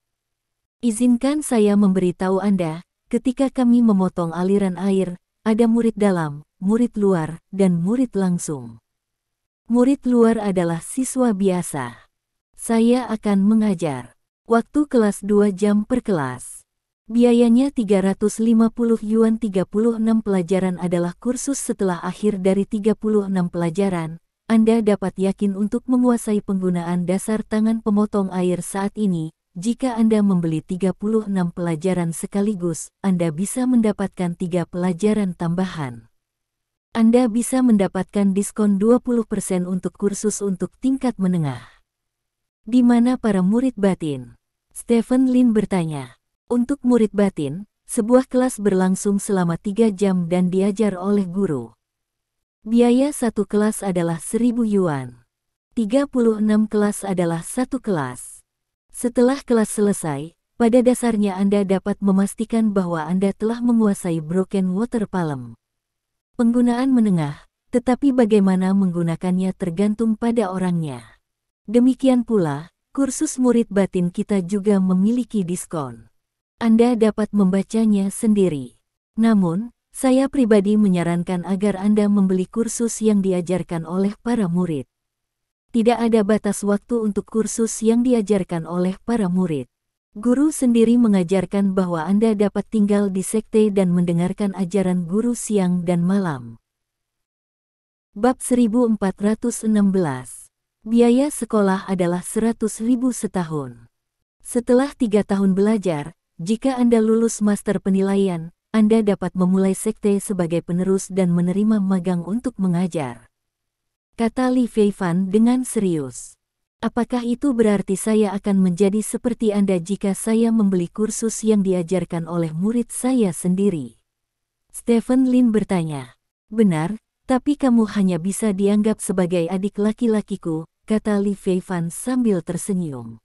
Izinkan saya memberitahu Anda, ketika kami memotong aliran air, ada murid dalam, murid luar, dan murid langsung. Murid luar adalah siswa biasa. Saya akan mengajar. Waktu kelas 2 jam per kelas. Biayanya 350 yuan. 36 pelajaran adalah kursus. Setelah akhir dari 36 pelajaran, Anda dapat yakin untuk menguasai penggunaan dasar tangan pemotong air saat ini. Jika Anda membeli 36 pelajaran sekaligus, Anda bisa mendapatkan 3 pelajaran tambahan. Anda bisa mendapatkan diskon 20% untuk kursus untuk tingkat menengah. Di mana para murid batin? Stephen Lin bertanya. Untuk murid batin, sebuah kelas berlangsung selama 3 jam dan diajar oleh guru. Biaya satu kelas adalah 1.000 yuan. 36 kelas adalah satu kelas. Setelah kelas selesai, pada dasarnya Anda dapat memastikan bahwa Anda telah menguasai Broken Water Palm. Penggunaan menengah, tetapi bagaimana menggunakannya tergantung pada orangnya. Demikian pula, kursus murid batin kita juga memiliki diskon. Anda dapat membacanya sendiri. Namun, saya pribadi menyarankan agar Anda membeli kursus yang diajarkan oleh para murid. Tidak ada batas waktu untuk kursus yang diajarkan oleh para murid. Guru sendiri mengajarkan bahwa Anda dapat tinggal di sekte dan mendengarkan ajaran guru siang dan malam. Bab 1416. Biaya sekolah adalah 100.000 setahun. Setelah 3 tahun belajar, jika Anda lulus master penilaian, Anda dapat memulai sekte sebagai penerus dan menerima magang untuk mengajar. Kata Li Feifan dengan serius. Apakah itu berarti saya akan menjadi seperti Anda jika saya membeli kursus yang diajarkan oleh murid saya sendiri? Stephen Lin bertanya. Benar, tapi kamu hanya bisa dianggap sebagai adik laki-lakiku, kata Li Feifan sambil tersenyum.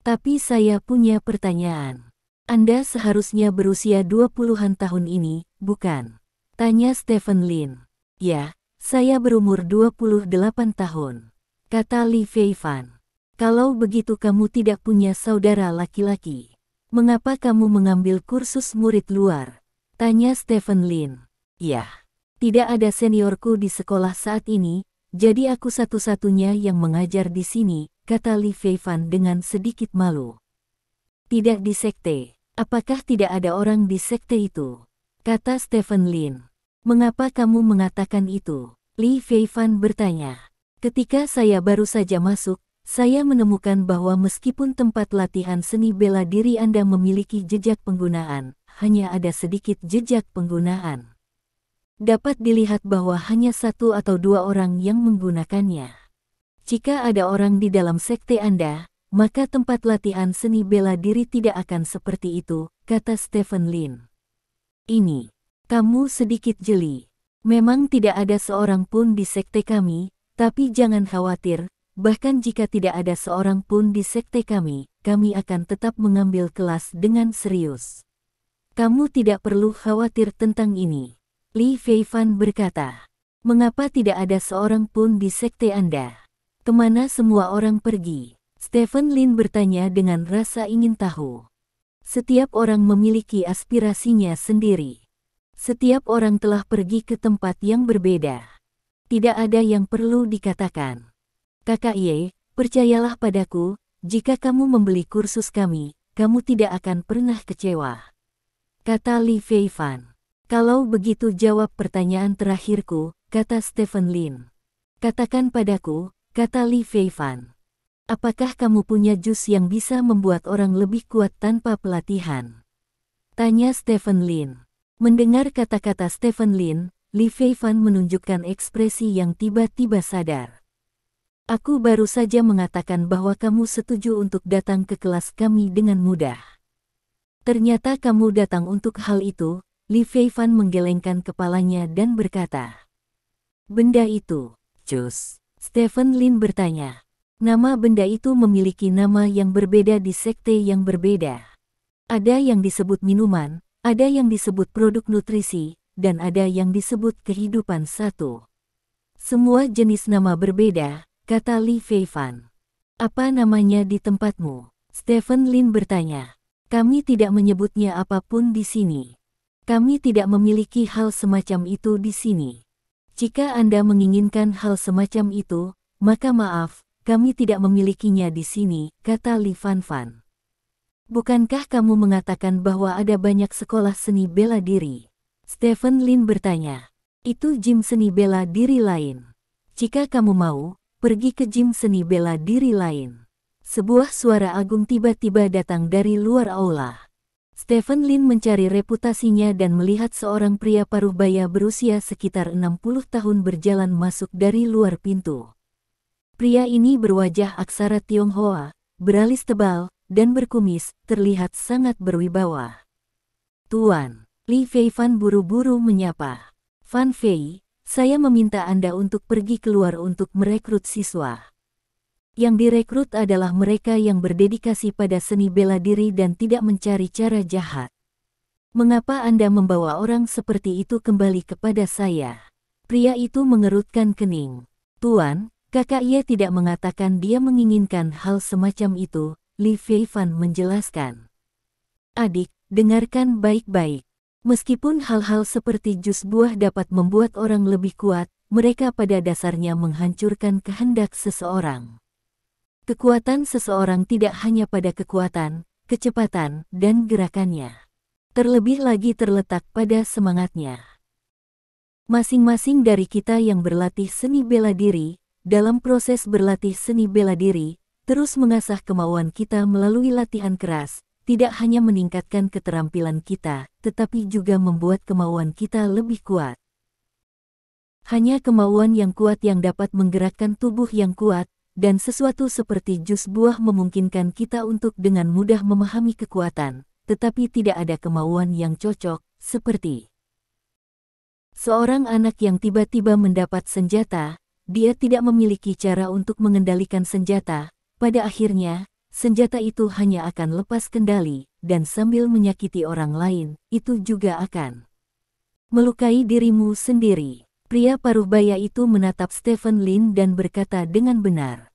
Tapi saya punya pertanyaan. Anda seharusnya berusia 20-an tahun ini, bukan? Tanya Stephen Lin. Ya, saya berumur 28 tahun. Kata Li Feifan. Kalau begitu kamu tidak punya saudara laki-laki. Mengapa kamu mengambil kursus murid luar? Tanya Stephen Lin. Ya, tidak ada seniorku di sekolah saat ini, jadi aku satu-satunya yang mengajar di sini, kata Li Feifan dengan sedikit malu. Tidak di sekte. Apakah tidak ada orang di sekte itu? Kata Stephen Lin. Mengapa kamu mengatakan itu? Li Feifan bertanya. Ketika saya baru saja masuk, saya menemukan bahwa meskipun tempat latihan seni bela diri Anda memiliki jejak penggunaan, hanya ada sedikit jejak penggunaan. Dapat dilihat bahwa hanya 1 atau 2 orang yang menggunakannya. Jika ada orang di dalam sekte Anda, maka tempat latihan seni bela diri tidak akan seperti itu, kata Stephen Lin. Ini, kamu sedikit jeli. Memang tidak ada seorang pun di sekte kami, tapi jangan khawatir, bahkan jika tidak ada seorang pun di sekte kami akan tetap mengambil kelas dengan serius. Kamu tidak perlu khawatir tentang ini. Li Feifan berkata. Mengapa tidak ada seorang pun di sekte Anda? Kemana semua orang pergi? Stephen Lin bertanya dengan rasa ingin tahu. Setiap orang memiliki aspirasinya sendiri. Setiap orang telah pergi ke tempat yang berbeda. Tidak ada yang perlu dikatakan. Kakak Ye, percayalah padaku, jika kamu membeli kursus kami, kamu tidak akan pernah kecewa. Kata Li Feifan. Kalau begitu jawab pertanyaan terakhirku, kata Stephen Lin. Katakan padaku, kata Li Feifan. Apakah kamu punya jus yang bisa membuat orang lebih kuat tanpa pelatihan? Tanya Stephen Lin. Mendengar kata-kata Stephen Lin, Li Feifan menunjukkan ekspresi yang tiba-tiba sadar. Aku baru saja mengatakan bahwa kamu setuju untuk datang ke kelas kami dengan mudah. Ternyata kamu datang untuk hal itu, Li Feifan menggelengkan kepalanya dan berkata. Benda itu, jus. Stephen Lin bertanya. Nama benda itu memiliki nama yang berbeda di sekte yang berbeda. Ada yang disebut minuman, ada yang disebut produk nutrisi, dan ada yang disebut kehidupan satu. Semua jenis nama berbeda, kata Li Feifan. Apa namanya di tempatmu? Stephen Lin bertanya. Kami tidak menyebutnya apapun di sini. Kami tidak memiliki hal semacam itu di sini. Jika Anda menginginkan hal semacam itu, maka maaf, kami tidak memilikinya di sini, kata Li Fanfan. Bukankah kamu mengatakan bahwa ada banyak sekolah seni bela diri? Stephen Lin bertanya. Itu gym seni bela diri lain. Jika kamu mau, pergi ke gym seni bela diri lain. Sebuah suara agung tiba-tiba datang dari luar aula. Stephen Lin mencari reputasinya dan melihat seorang pria parubaya berusia sekitar 60 tahun berjalan masuk dari luar pintu. Pria ini berwajah aksara Tionghoa, beralis tebal, dan berkumis, terlihat sangat berwibawa. Tuan, Li Feifan buru-buru menyapa. Fan Fei, saya meminta Anda untuk pergi keluar untuk merekrut siswa. Yang direkrut adalah mereka yang berdedikasi pada seni bela diri dan tidak mencari cara jahat. Mengapa Anda membawa orang seperti itu kembali kepada saya? Pria itu mengerutkan kening. Tuan, kakak ia tidak mengatakan dia menginginkan hal semacam itu, Li Feifan menjelaskan. Adik, dengarkan baik-baik. Meskipun hal-hal seperti jus buah dapat membuat orang lebih kuat, mereka pada dasarnya menghancurkan kehendak seseorang. Kekuatan seseorang tidak hanya pada kekuatan, kecepatan, dan gerakannya. Terlebih lagi terletak pada semangatnya. Masing-masing dari kita yang berlatih seni bela diri, dalam proses berlatih seni bela diri, terus mengasah kemauan kita melalui latihan keras, tidak hanya meningkatkan keterampilan kita, tetapi juga membuat kemauan kita lebih kuat. Hanya kemauan yang kuat yang dapat menggerakkan tubuh yang kuat, dan sesuatu seperti jus buah memungkinkan kita untuk dengan mudah memahami kekuatan, tetapi tidak ada kemauan yang cocok, seperti seorang anak yang tiba-tiba mendapat senjata, dia tidak memiliki cara untuk mengendalikan senjata, pada akhirnya, senjata itu hanya akan lepas kendali, dan sambil menyakiti orang lain, itu juga akan melukai dirimu sendiri. Pria parubaya itu menatap Stephen Lin dan berkata dengan benar.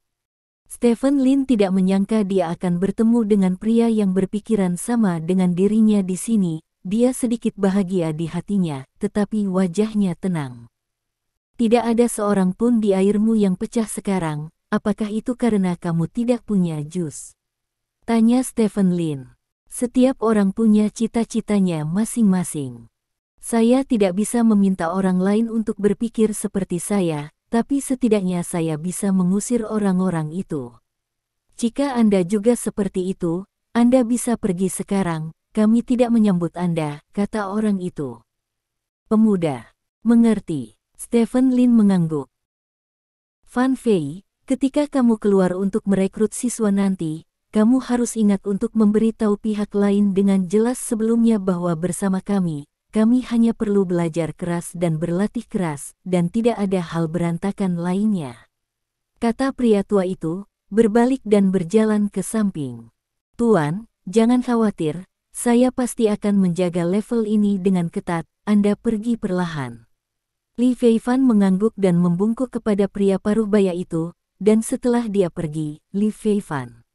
Stephen Lin tidak menyangka dia akan bertemu dengan pria yang berpikiran sama dengan dirinya di sini. Dia sedikit bahagia di hatinya, tetapi wajahnya tenang. Tidak ada seorang pun di airmu yang pecah sekarang. Apakah itu karena kamu tidak punya jus? Tanya Stephen Lin. Setiap orang punya cita-citanya masing-masing. Saya tidak bisa meminta orang lain untuk berpikir seperti saya, tapi setidaknya saya bisa mengusir orang-orang itu. Jika Anda juga seperti itu, Anda bisa pergi sekarang, kami tidak menyambut Anda, kata orang itu. Pemuda. Mengerti. Stephen Lin mengangguk. Fan Fei, ketika kamu keluar untuk merekrut siswa nanti, kamu harus ingat untuk memberitahu pihak lain dengan jelas sebelumnya bahwa bersama kami hanya perlu belajar keras dan berlatih keras, dan tidak ada hal berantakan lainnya. Kata pria tua itu, berbalik dan berjalan ke samping. Tuan, jangan khawatir, saya pasti akan menjaga level ini dengan ketat, Anda pergi perlahan. Li Feifan mengangguk dan membungkuk kepada pria parubaya itu, dan setelah dia pergi, Li Feifan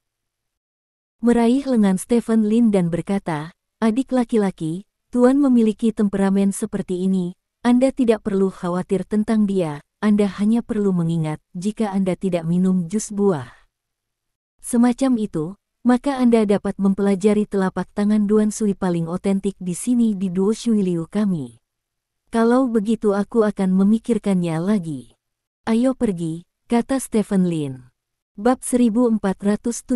meraih lengan Stephen Lin dan berkata, adik laki-laki, Tuan memiliki temperamen seperti ini, Anda tidak perlu khawatir tentang dia, Anda hanya perlu mengingat jika Anda tidak minum jus buah semacam itu, maka Anda dapat mempelajari telapak tangan Duan Sui paling otentik di sini di Duo Shui Liu kami. Kalau begitu aku akan memikirkannya lagi. Ayo pergi, kata Stephen Lin. Bab 1417.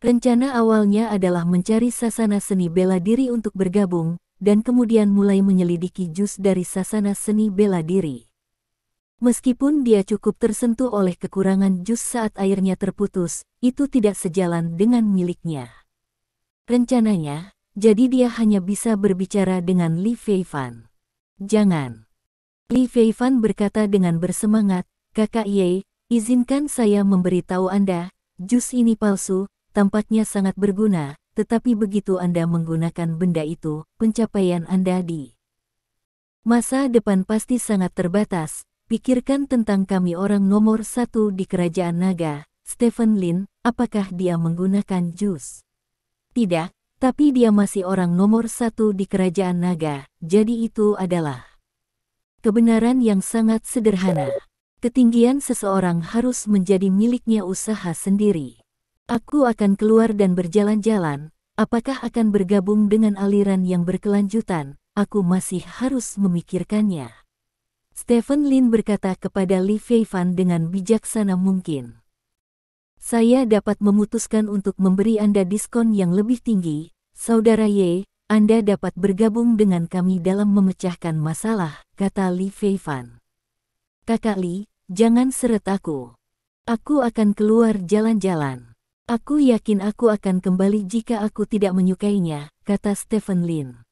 Rencana awalnya adalah mencari sasana seni bela diri untuk bergabung, dan kemudian mulai menyelidiki jus dari sasana seni bela diri. Meskipun dia cukup tersentuh oleh kekurangan jus saat airnya terputus, itu tidak sejalan dengan miliknya. Rencananya, jadi dia hanya bisa berbicara dengan Li Feifan. Jangan. Li Feifan berkata dengan bersemangat, Kakak Ye, izinkan saya memberitahu Anda, jus ini palsu, tampaknya sangat berguna, tetapi begitu Anda menggunakan benda itu, pencapaian Anda di masa depan pasti sangat terbatas. Pikirkan tentang kami orang nomor 1 di Kerajaan Naga, Stephen Lin, apakah dia menggunakan jus? Tidak, tapi dia masih orang nomor 1 di Kerajaan Naga, jadi itu adalah kebenaran yang sangat sederhana. Ketinggian seseorang harus menjadi miliknya usaha sendiri. Aku akan keluar dan berjalan-jalan. Apakah akan bergabung dengan aliran yang berkelanjutan? Aku masih harus memikirkannya. Stephen Lin berkata kepada Li Feifan dengan bijaksana mungkin. Saya dapat memutuskan untuk memberi Anda diskon yang lebih tinggi. Saudara Ye, Anda dapat bergabung dengan kami dalam memecahkan masalah, kata Li Feifan. Kakak Li, jangan seret aku. Aku akan keluar jalan-jalan. Aku yakin aku akan kembali jika aku tidak menyukainya, kata Stephen Lin.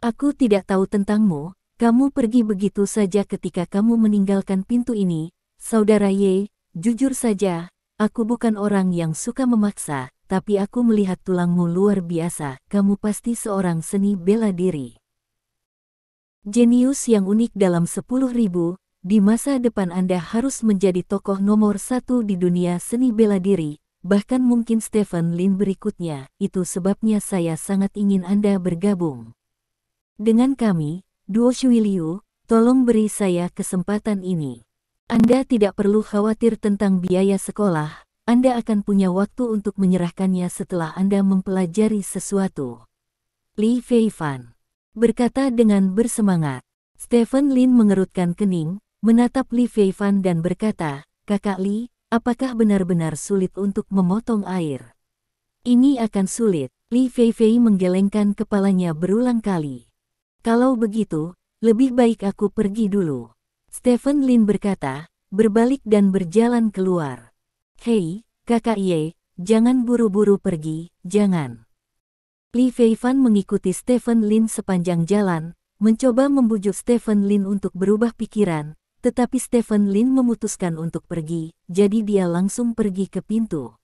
Aku tidak tahu tentangmu, kamu pergi begitu saja ketika kamu meninggalkan pintu ini, Saudara Ye, jujur saja, aku bukan orang yang suka memaksa, tapi aku melihat tulangmu luar biasa, kamu pasti seorang seni bela diri. Jenius yang unik dalam 10.000, di masa depan Anda harus menjadi tokoh nomor 1 di dunia seni bela diri, bahkan mungkin Stephen Lin berikutnya, itu sebabnya saya sangat ingin Anda bergabung dengan kami, Duo Shui Liu, tolong beri saya kesempatan ini. Anda tidak perlu khawatir tentang biaya sekolah, Anda akan punya waktu untuk menyerahkannya setelah Anda mempelajari sesuatu. Li Feifan berkata dengan bersemangat. Stephen Lin mengerutkan kening, menatap Li Feifan dan berkata, Kakak Li, apakah benar-benar sulit untuk memotong air? Ini akan sulit. Li Feifei menggelengkan kepalanya berulang kali. Kalau begitu, lebih baik aku pergi dulu. Stephen Lin berkata, berbalik dan berjalan keluar. Hei, Kakak Ye, jangan buru-buru pergi, jangan. Li Feifan mengikuti Stephen Lin sepanjang jalan, mencoba membujuk Stephen Lin untuk berubah pikiran, tetapi Stephen Lin memutuskan untuk pergi, jadi dia langsung pergi ke pintu.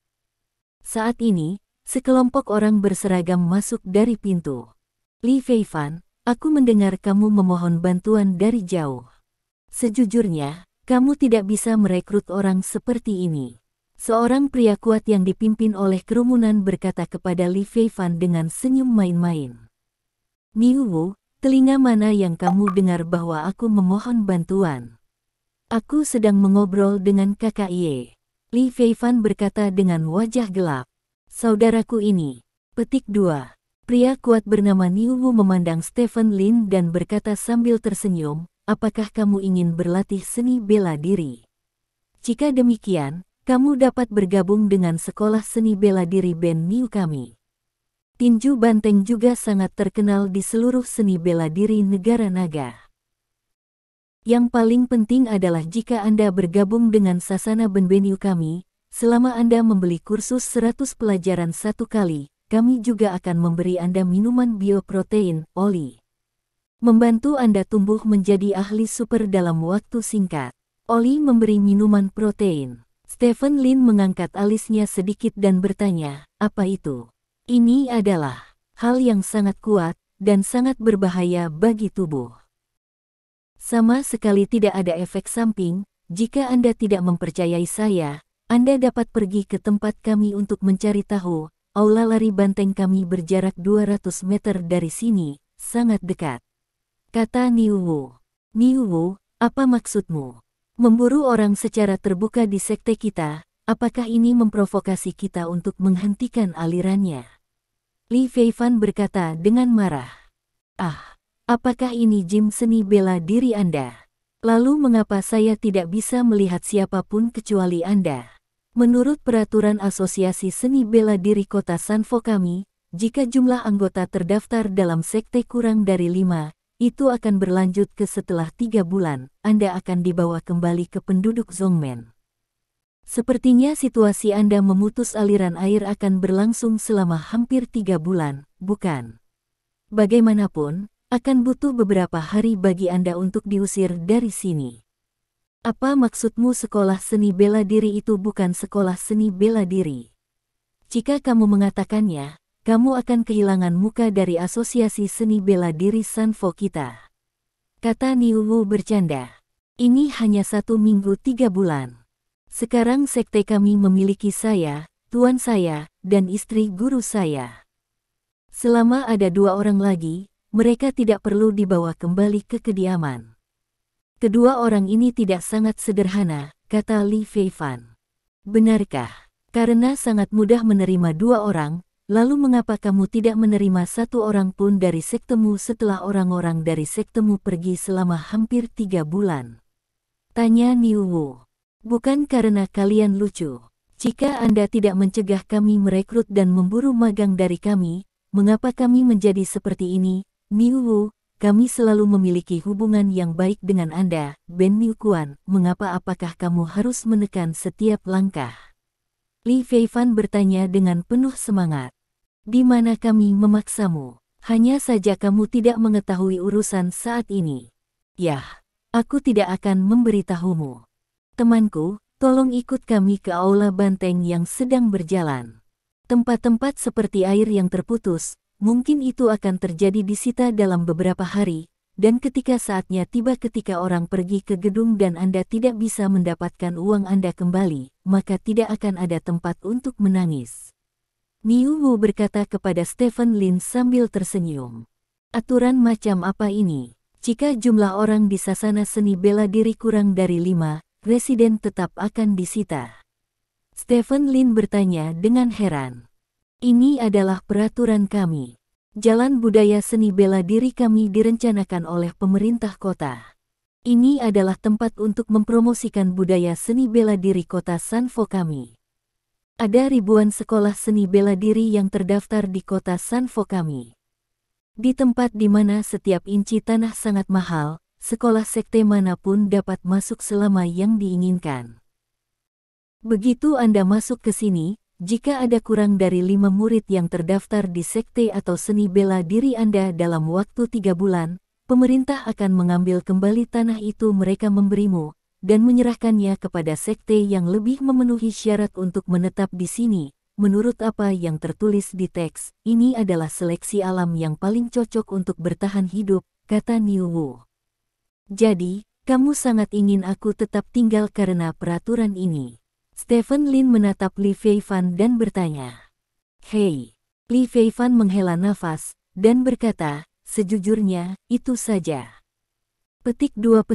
Saat ini, sekelompok orang berseragam masuk dari pintu. Li Feifan, aku mendengar kamu memohon bantuan dari jauh. Sejujurnya, kamu tidak bisa merekrut orang seperti ini. Seorang pria kuat yang dipimpin oleh kerumunan berkata kepada Li Feifan dengan senyum main-main. Niu Wu, telinga mana yang kamu dengar bahwa aku memohon bantuan? Aku sedang mengobrol dengan Kakak Ye. Li Feifan berkata dengan wajah gelap. Saudaraku ini. Petik 2. Pria kuat bernama Niu Wu memandang Stephen Lin dan berkata sambil tersenyum, apakah kamu ingin berlatih seni bela diri? Jika demikian, kamu dapat bergabung dengan sekolah seni bela diri Ben Niu kami. Tinju banteng juga sangat terkenal di seluruh seni bela diri negara naga. Yang paling penting adalah jika Anda bergabung dengan Sasana Ben Niu kami, selama Anda membeli kursus 100 pelajaran 1 kali, kami juga akan memberi Anda minuman bioprotein, Oli. Membantu Anda tumbuh menjadi ahli super dalam waktu singkat. Oli memberi minuman protein. Stephen Lin mengangkat alisnya sedikit dan bertanya, apa itu? Ini adalah hal yang sangat kuat dan sangat berbahaya bagi tubuh. Sama sekali tidak ada efek samping. Jika Anda tidak mempercayai saya, Anda dapat pergi ke tempat kami untuk mencari tahu. Aula lari banteng kami berjarak 200 meter dari sini, sangat dekat. Kata Niu Wu. Niu Wu, apa maksudmu? Memburu orang secara terbuka di sekte kita, apakah ini memprovokasi kita untuk menghentikan alirannya? Li Feifan berkata dengan marah. Ah, apakah ini gym seni bela diri Anda? Lalu mengapa saya tidak bisa melihat siapapun kecuali Anda? Menurut peraturan Asosiasi Seni Bela Diri Kota Sanfo kami, jika jumlah anggota terdaftar dalam sekte kurang dari 5, itu akan berlanjut ke setelah 3 bulan, Anda akan dibawa kembali ke penduduk Zongmen. Sepertinya situasi Anda memutus aliran air akan berlangsung selama hampir 3 bulan, bukan? Bagaimanapun, akan butuh beberapa hari bagi Anda untuk diusir dari sini. Apa maksudmu sekolah seni bela diri itu bukan sekolah seni bela diri? Jika kamu mengatakannya, kamu akan kehilangan muka dari Asosiasi Seni Bela Diri Sanfo kita. Kata Niu Wu bercanda. Ini hanya 1 minggu 3 bulan. Sekarang sekte kami memiliki saya, tuan saya, dan istri guru saya. Selama ada 2 orang lagi, mereka tidak perlu dibawa kembali ke kediaman. Kedua orang ini tidak sangat sederhana, kata Li Feifan. Benarkah? Karena sangat mudah menerima 2 orang, lalu mengapa kamu tidak menerima 1 orang pun dari sektemu setelah orang-orang dari sektemu pergi selama hampir 3 bulan? Tanya Niu Wu. Bukan karena kalian lucu. Jika Anda tidak mencegah kami merekrut dan memburu magang dari kami, mengapa kami menjadi seperti ini? Niu Wu, kami selalu memiliki hubungan yang baik dengan Anda, Ben Niu Kuan. Mengapa apakah kamu harus menekan setiap langkah? Li Feifan bertanya dengan penuh semangat. Di mana kami memaksamu? Hanya saja kamu tidak mengetahui urusan saat ini. Yah, aku tidak akan memberitahumu. Temanku, tolong ikut kami ke aula banteng yang sedang berjalan. Tempat-tempat seperti air yang terputus, mungkin itu akan terjadi di Sita dalam beberapa hari, dan ketika saatnya tiba ketika orang pergi ke gedung dan Anda tidak bisa mendapatkan uang Anda kembali, maka tidak akan ada tempat untuk menangis. Niu Wu berkata kepada Stephen Lin sambil tersenyum. Aturan macam apa ini? Jika jumlah orang di sasana seni bela diri kurang dari 5, residen tetap akan disita. Stephen Lin bertanya dengan heran. Ini adalah peraturan kami. Jalan budaya seni bela diri kami direncanakan oleh pemerintah kota. Ini adalah tempat untuk mempromosikan budaya seni bela diri kota Sanfo kami. Ada ribuan sekolah seni bela diri yang terdaftar di kota Sanfo kami. Di tempat di mana setiap inci tanah sangat mahal, sekolah sekte manapun dapat masuk selama yang diinginkan. Begitu Anda masuk ke sini, jika ada kurang dari 5 murid yang terdaftar di sekte atau seni bela diri Anda dalam waktu 3 bulan, pemerintah akan mengambil kembali tanah itu mereka memberimu, dan menyerahkannya kepada sekte yang lebih memenuhi syarat untuk menetap di sini. Menurut apa yang tertulis di teks, ini adalah seleksi alam yang paling cocok untuk bertahan hidup, kata Niu Wu. Jadi, kamu sangat ingin aku tetap tinggal karena peraturan ini. Stephen Lin menatap Li Feifan dan bertanya. Hei, Li Feifan menghela nafas, dan berkata, sejujurnya, itu saja. Petik 2.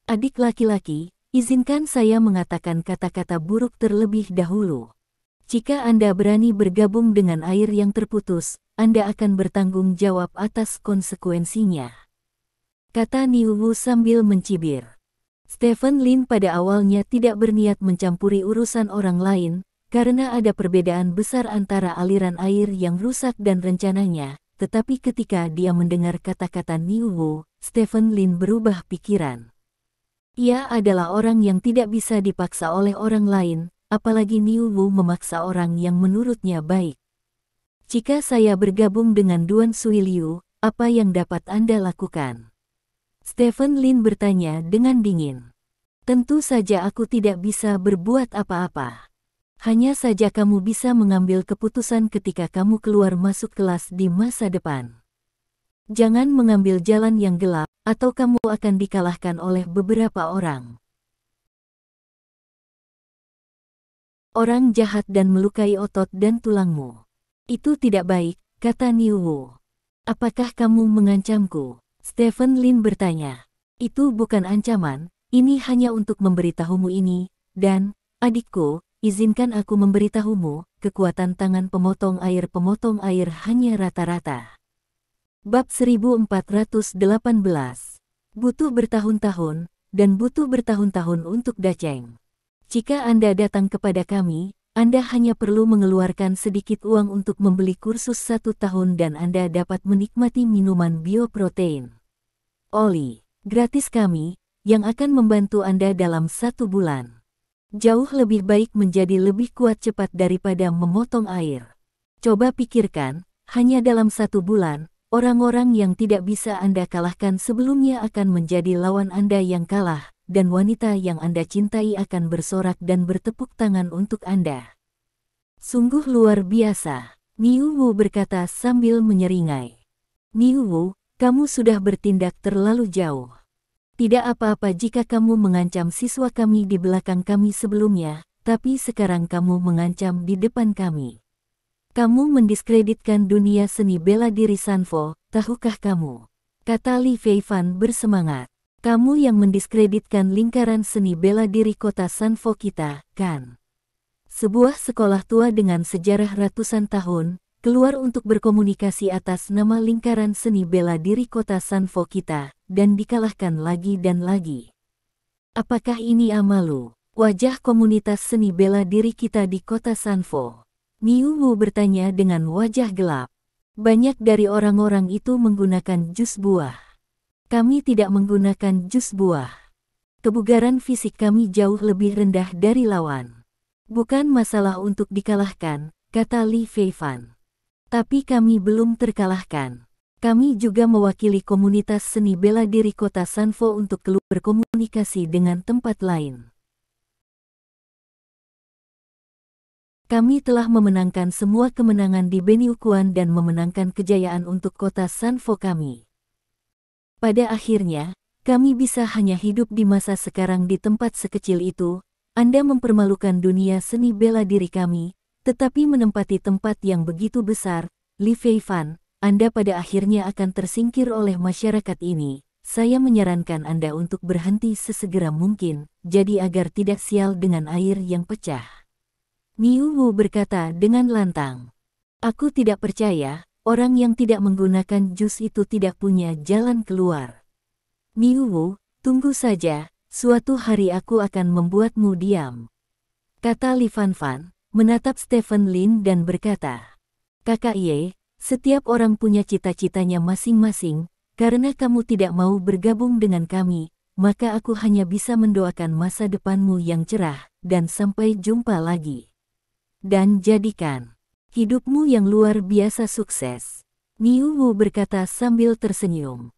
Adik laki-laki, izinkan saya mengatakan kata-kata buruk terlebih dahulu. Jika Anda berani bergabung dengan air yang terputus, Anda akan bertanggung jawab atas konsekuensinya. Kata Niu Wu sambil mencibir. Stephen Lin pada awalnya tidak berniat mencampuri urusan orang lain, karena ada perbedaan besar antara aliran air yang rusak dan rencananya, tetapi ketika dia mendengar kata-kata Niu Wu, Stephen Lin berubah pikiran. Ia adalah orang yang tidak bisa dipaksa oleh orang lain, apalagi Niu Wu memaksa orang yang menurutnya baik. Jika saya bergabung dengan Duan Sui Liu, apa yang dapat Anda lakukan? Stephen Lin bertanya dengan dingin. Tentu saja aku tidak bisa berbuat apa-apa. Hanya saja kamu bisa mengambil keputusan ketika kamu keluar masuk kelas di masa depan. Jangan mengambil jalan yang gelap, atau kamu akan dikalahkan oleh beberapa orang. Orang jahat dan melukai otot dan tulangmu. Itu tidak baik, kata Niu Wu. Apakah kamu mengancamku? Stephen Lin bertanya. Itu bukan ancaman, ini hanya untuk memberitahumu ini, dan, adikku, izinkan aku memberitahumu, kekuatan tangan pemotong air hanya rata-rata. Bab 1418. Butuh bertahun-tahun, dan butuh bertahun-tahun untuk daceng. Jika Anda datang kepada kami, Anda hanya perlu mengeluarkan sedikit uang untuk membeli kursus 1 tahun dan Anda dapat menikmati minuman bioprotein Oli gratis kami, yang akan membantu Anda dalam 1 bulan. Jauh lebih baik menjadi lebih kuat cepat daripada memotong air. Coba pikirkan, hanya dalam 1 bulan, orang-orang yang tidak bisa Anda kalahkan sebelumnya akan menjadi lawan Anda yang kalah, dan wanita yang Anda cintai akan bersorak dan bertepuk tangan untuk Anda. Sungguh luar biasa, Niu Wu berkata sambil menyeringai. Niu Wu, kamu sudah bertindak terlalu jauh. Tidak apa-apa jika kamu mengancam siswa kami di belakang kami sebelumnya, tapi sekarang kamu mengancam di depan kami. Kamu mendiskreditkan dunia seni bela diri Sanfo, tahukah kamu? Kata Li Feifan bersemangat. Kamu yang mendiskreditkan lingkaran seni bela diri kota Sanfo kita, kan? Sebuah sekolah tua dengan sejarah ratusan tahun, keluar untuk berkomunikasi atas nama lingkaran seni bela diri kota Sanfo kita, dan dikalahkan lagi dan lagi. Apakah ini amalu, wajah komunitas seni bela diri kita di kota Sanfo? Niu Wu bertanya dengan wajah gelap. Banyak dari orang-orang itu menggunakan jus buah. Kami tidak menggunakan jus buah. Kebugaran fisik kami jauh lebih rendah dari lawan. Bukan masalah untuk dikalahkan, kata Li Feifan. Tapi kami belum terkalahkan. Kami juga mewakili komunitas seni bela diri kota Sanfo untuk keluar berkomunikasi dengan tempat lain. Kami telah memenangkan semua kemenangan di Beniukuan dan memenangkan kejayaan untuk kota Sanfo kami. Pada akhirnya, kami bisa hanya hidup di masa sekarang di tempat sekecil itu. Anda mempermalukan dunia seni bela diri kami, tetapi menempati tempat yang begitu besar, Li Feifan, Anda pada akhirnya akan tersingkir oleh masyarakat ini. Saya menyarankan Anda untuk berhenti sesegera mungkin, jadi agar tidak sial dengan air yang pecah. Niu Wu berkata dengan lantang. Aku tidak percaya, orang yang tidak menggunakan jus itu tidak punya jalan keluar. Niu Wu, tunggu saja. Suatu hari aku akan membuatmu diam. Kata Li Fanfan, menatap Stephen Lin dan berkata, Kakak Ye, setiap orang punya cita-citanya masing-masing, karena kamu tidak mau bergabung dengan kami, maka aku hanya bisa mendoakan masa depanmu yang cerah, dan sampai jumpa lagi. Dan jadikan hidupmu yang luar biasa sukses. Niu Wu berkata sambil tersenyum.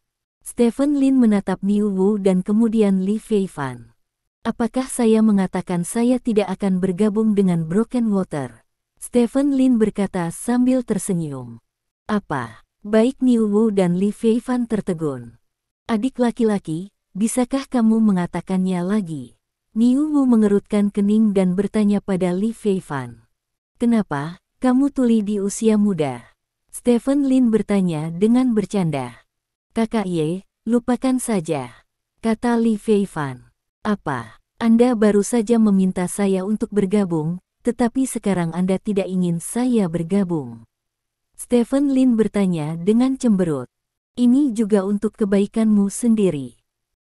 Stephen Lin menatap Niu Wu dan kemudian Li Feifan. Apakah saya mengatakan saya tidak akan bergabung dengan Broken Water? Stephen Lin berkata sambil tersenyum. Apa? Baik Niu Wu dan Li Feifan tertegun. Adik laki-laki, bisakah kamu mengatakannya lagi? Niu Wu mengerutkan kening dan bertanya pada Li Feifan. Kenapa, kamu tuli di usia muda? Stephen Lin bertanya dengan bercanda. Kakak Ye, lupakan saja, kata Li Feifan. Apa? Anda baru saja meminta saya untuk bergabung, tetapi sekarang Anda tidak ingin saya bergabung. Stephen Lin bertanya dengan cemberut. Ini juga untuk kebaikanmu sendiri.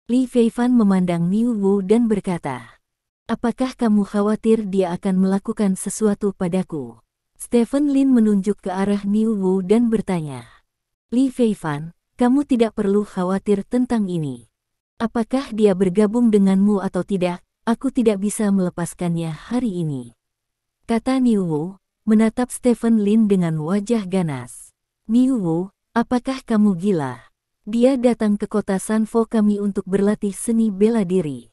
Li Feifan memandang Niu Wu dan berkata, apakah kamu khawatir dia akan melakukan sesuatu padaku? Stephen Lin menunjuk ke arah Niu Wu dan bertanya. Li Feifan, kamu tidak perlu khawatir tentang ini. Apakah dia bergabung denganmu atau tidak, aku tidak bisa melepaskannya hari ini. Kata Niu Wu, menatap Stephen Lin dengan wajah ganas. Niu Wu, apakah kamu gila? Dia datang ke kota Sanfo kami untuk berlatih seni bela diri.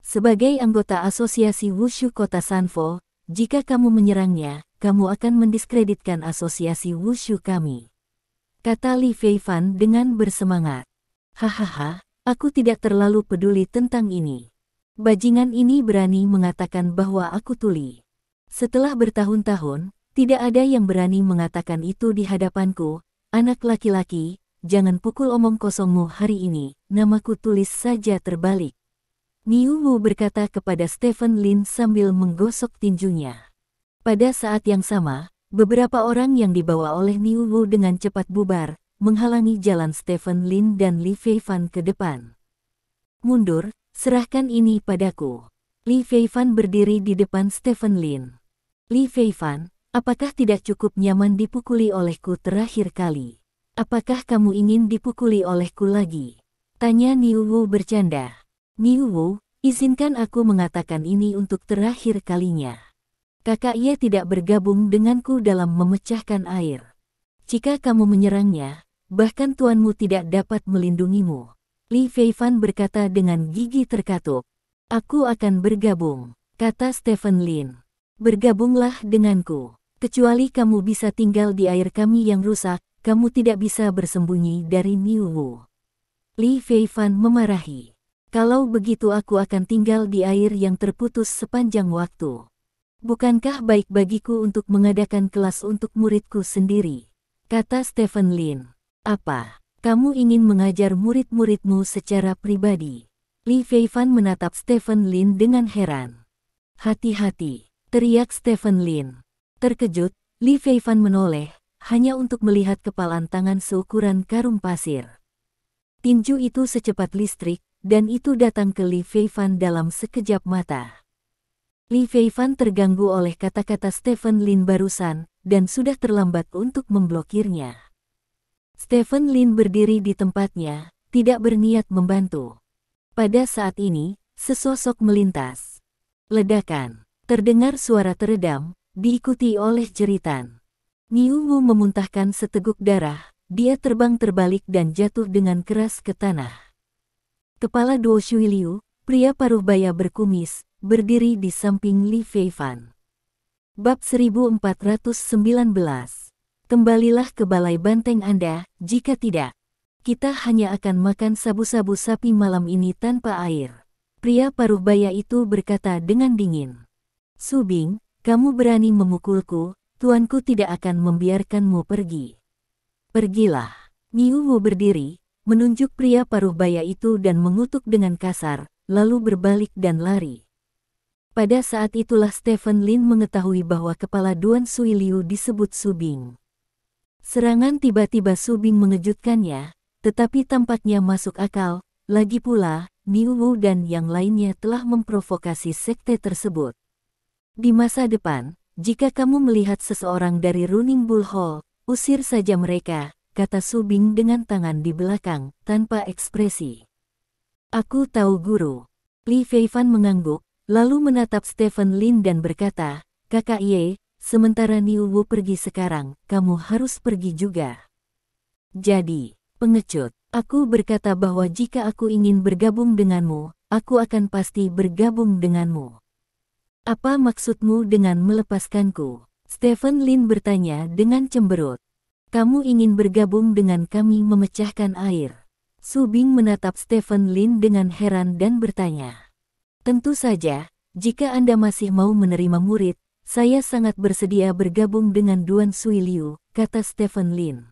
Sebagai anggota asosiasi Wushu kota Sanfo, jika kamu menyerangnya, kamu akan mendiskreditkan asosiasi Wushu kami. Kata Li Feifan dengan bersemangat. Hahaha, aku tidak terlalu peduli tentang ini. Bajingan ini berani mengatakan bahwa aku tuli. Setelah bertahun-tahun, tidak ada yang berani mengatakan itu di hadapanku. Anak laki-laki, jangan pukul omong kosongmu hari ini, namaku tulis saja terbalik. Niu Wu berkata kepada Stephen Lin sambil menggosok tinjunya. Pada saat yang sama, beberapa orang yang dibawa oleh Niu Wu dengan cepat bubar, menghalangi jalan Stephen Lin dan Li Feifan ke depan. Mundur, serahkan ini padaku. Li Feifan berdiri di depan Stephen Lin. Li Feifan, apakah tidak cukup nyaman dipukuli olehku terakhir kali? Apakah kamu ingin dipukuli olehku lagi? Tanya Niu Wu bercanda. Niu Wu, izinkan aku mengatakan ini untuk terakhir kalinya. Kakak Ye tidak bergabung denganku dalam memecahkan air. Jika kamu menyerangnya, bahkan tuanmu tidak dapat melindungimu. Li Feifan berkata dengan gigi terkatup. Aku akan bergabung, kata Stephen Lin. Bergabunglah denganku. Kecuali kamu bisa tinggal di air kami yang rusak, kamu tidak bisa bersembunyi dari Niu Wu. Li Feifan memarahi. Kalau begitu aku akan tinggal di air yang terputus sepanjang waktu. Bukankah baik bagiku untuk mengadakan kelas untuk muridku sendiri? Kata Stephen Lin. Apa? Kamu ingin mengajar murid-muridmu secara pribadi? Li Feifan menatap Stephen Lin dengan heran. Hati-hati, teriak Stephen Lin. Terkejut, Li Feifan menoleh, hanya untuk melihat kepalan tangan seukuran karung pasir. Tinju itu secepat listrik, dan itu datang ke Li Feifan dalam sekejap mata. Li Feifan terganggu oleh kata-kata Stephen Lin barusan, dan sudah terlambat untuk memblokirnya. Stephen Lin berdiri di tempatnya, tidak berniat membantu. Pada saat ini, sesosok melintas. Ledakan. Terdengar suara teredam, diikuti oleh jeritan. Niu Wu memuntahkan seteguk darah, dia terbang terbalik dan jatuh dengan keras ke tanah. Kepala Duo Shui Liu, pria paruh baya berkumis, berdiri di samping Li Feifan. Bab 1419. Kembalilah ke balai banteng Anda, jika tidak, kita hanya akan makan sabu-sabu sapi malam ini tanpa air. Pria paruh baya itu berkata dengan dingin. Su Bing, kamu berani memukulku, tuanku tidak akan membiarkanmu pergi. Pergilah. Niu Wu berdiri, menunjuk pria paruh baya itu dan mengutuk dengan kasar, lalu berbalik dan lari. Pada saat itulah Stephen Lin mengetahui bahwa kepala Duan Sui Liu disebut Su Bing. Serangan tiba-tiba Su Bing mengejutkannya, tetapi tampaknya masuk akal, lagi pula, Niu Wu dan yang lainnya telah memprovokasi sekte tersebut. Di masa depan, jika kamu melihat seseorang dari Running Bull Hall, usir saja mereka, kata Su Bing dengan tangan di belakang, tanpa ekspresi. Aku tahu guru. Li Feifan mengangguk, lalu menatap Stephen Lin dan berkata, Kakak Ye, sementara Niu Wu pergi sekarang, kamu harus pergi juga. Jadi, pengecut, aku berkata bahwa jika aku ingin bergabung denganmu, aku akan pasti bergabung denganmu. Apa maksudmu dengan melepaskanku? Stephen Lin bertanya dengan cemberut. Kamu ingin bergabung dengan kami memecahkan air? Su Bing menatap Stephen Lin dengan heran dan bertanya. Tentu saja, jika Anda masih mau menerima murid, saya sangat bersedia bergabung dengan Duan Sui Liu, kata Stephen Lin.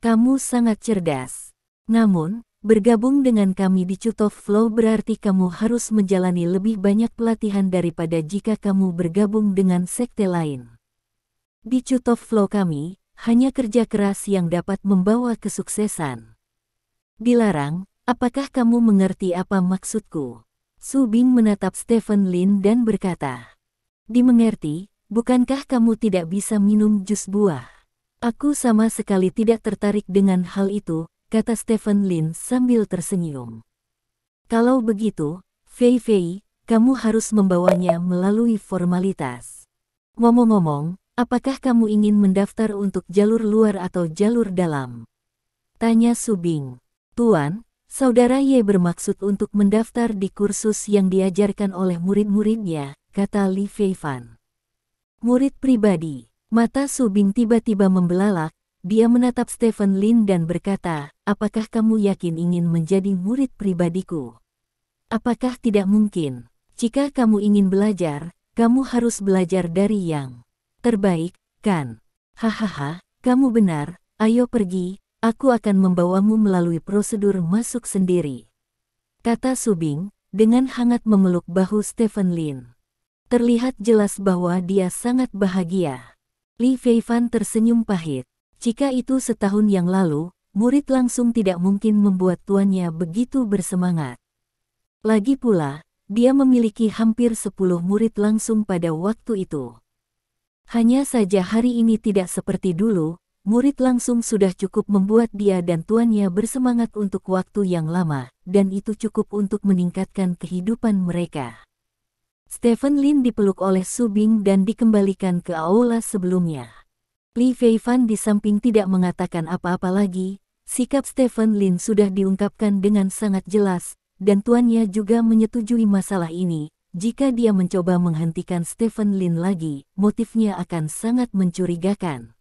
Kamu sangat cerdas. Namun, bergabung dengan kami di Chut of Flow berarti kamu harus menjalani lebih banyak pelatihan daripada jika kamu bergabung dengan sekte lain. Di Chut of Flow kami, hanya kerja keras yang dapat membawa kesuksesan. Dilarang, apakah kamu mengerti apa maksudku? Su Bing menatap Stephen Lin dan berkata, dimengerti, bukankah kamu tidak bisa minum jus buah? Aku sama sekali tidak tertarik dengan hal itu, kata Stephen Lin sambil tersenyum. Kalau begitu, Fei Fei, kamu harus membawanya melalui formalitas. Ngomong-ngomong, apakah kamu ingin mendaftar untuk jalur luar atau jalur dalam? Tanya Su Bing. Tuan, Saudara Ye bermaksud untuk mendaftar di kursus yang diajarkan oleh murid-muridnya, kata Li Feifan. Murid pribadi. Mata Su Bing tiba-tiba membelalak, dia menatap Stephen Lin dan berkata, apakah kamu yakin ingin menjadi murid pribadiku? Apakah tidak mungkin? Jika kamu ingin belajar, kamu harus belajar dari yang terbaik, kan? Hahaha, kamu benar, ayo pergi. Aku akan membawamu melalui prosedur masuk sendiri. Kata Su Bing, dengan hangat memeluk bahu Stephen Lin. Terlihat jelas bahwa dia sangat bahagia. Li Feifan tersenyum pahit. Jika itu setahun yang lalu, murid langsung tidak mungkin membuat tuannya begitu bersemangat. Lagi pula, dia memiliki hampir 10 murid langsung pada waktu itu. Hanya saja hari ini tidak seperti dulu. Murid langsung sudah cukup membuat dia dan tuannya bersemangat untuk waktu yang lama, dan itu cukup untuk meningkatkan kehidupan mereka. Stephen Lin dipeluk oleh Su Bing dan dikembalikan ke aula sebelumnya. Li Feifan di samping tidak mengatakan apa-apa lagi, sikap Stephen Lin sudah diungkapkan dengan sangat jelas, dan tuannya juga menyetujui masalah ini, jika dia mencoba menghentikan Stephen Lin lagi, motifnya akan sangat mencurigakan.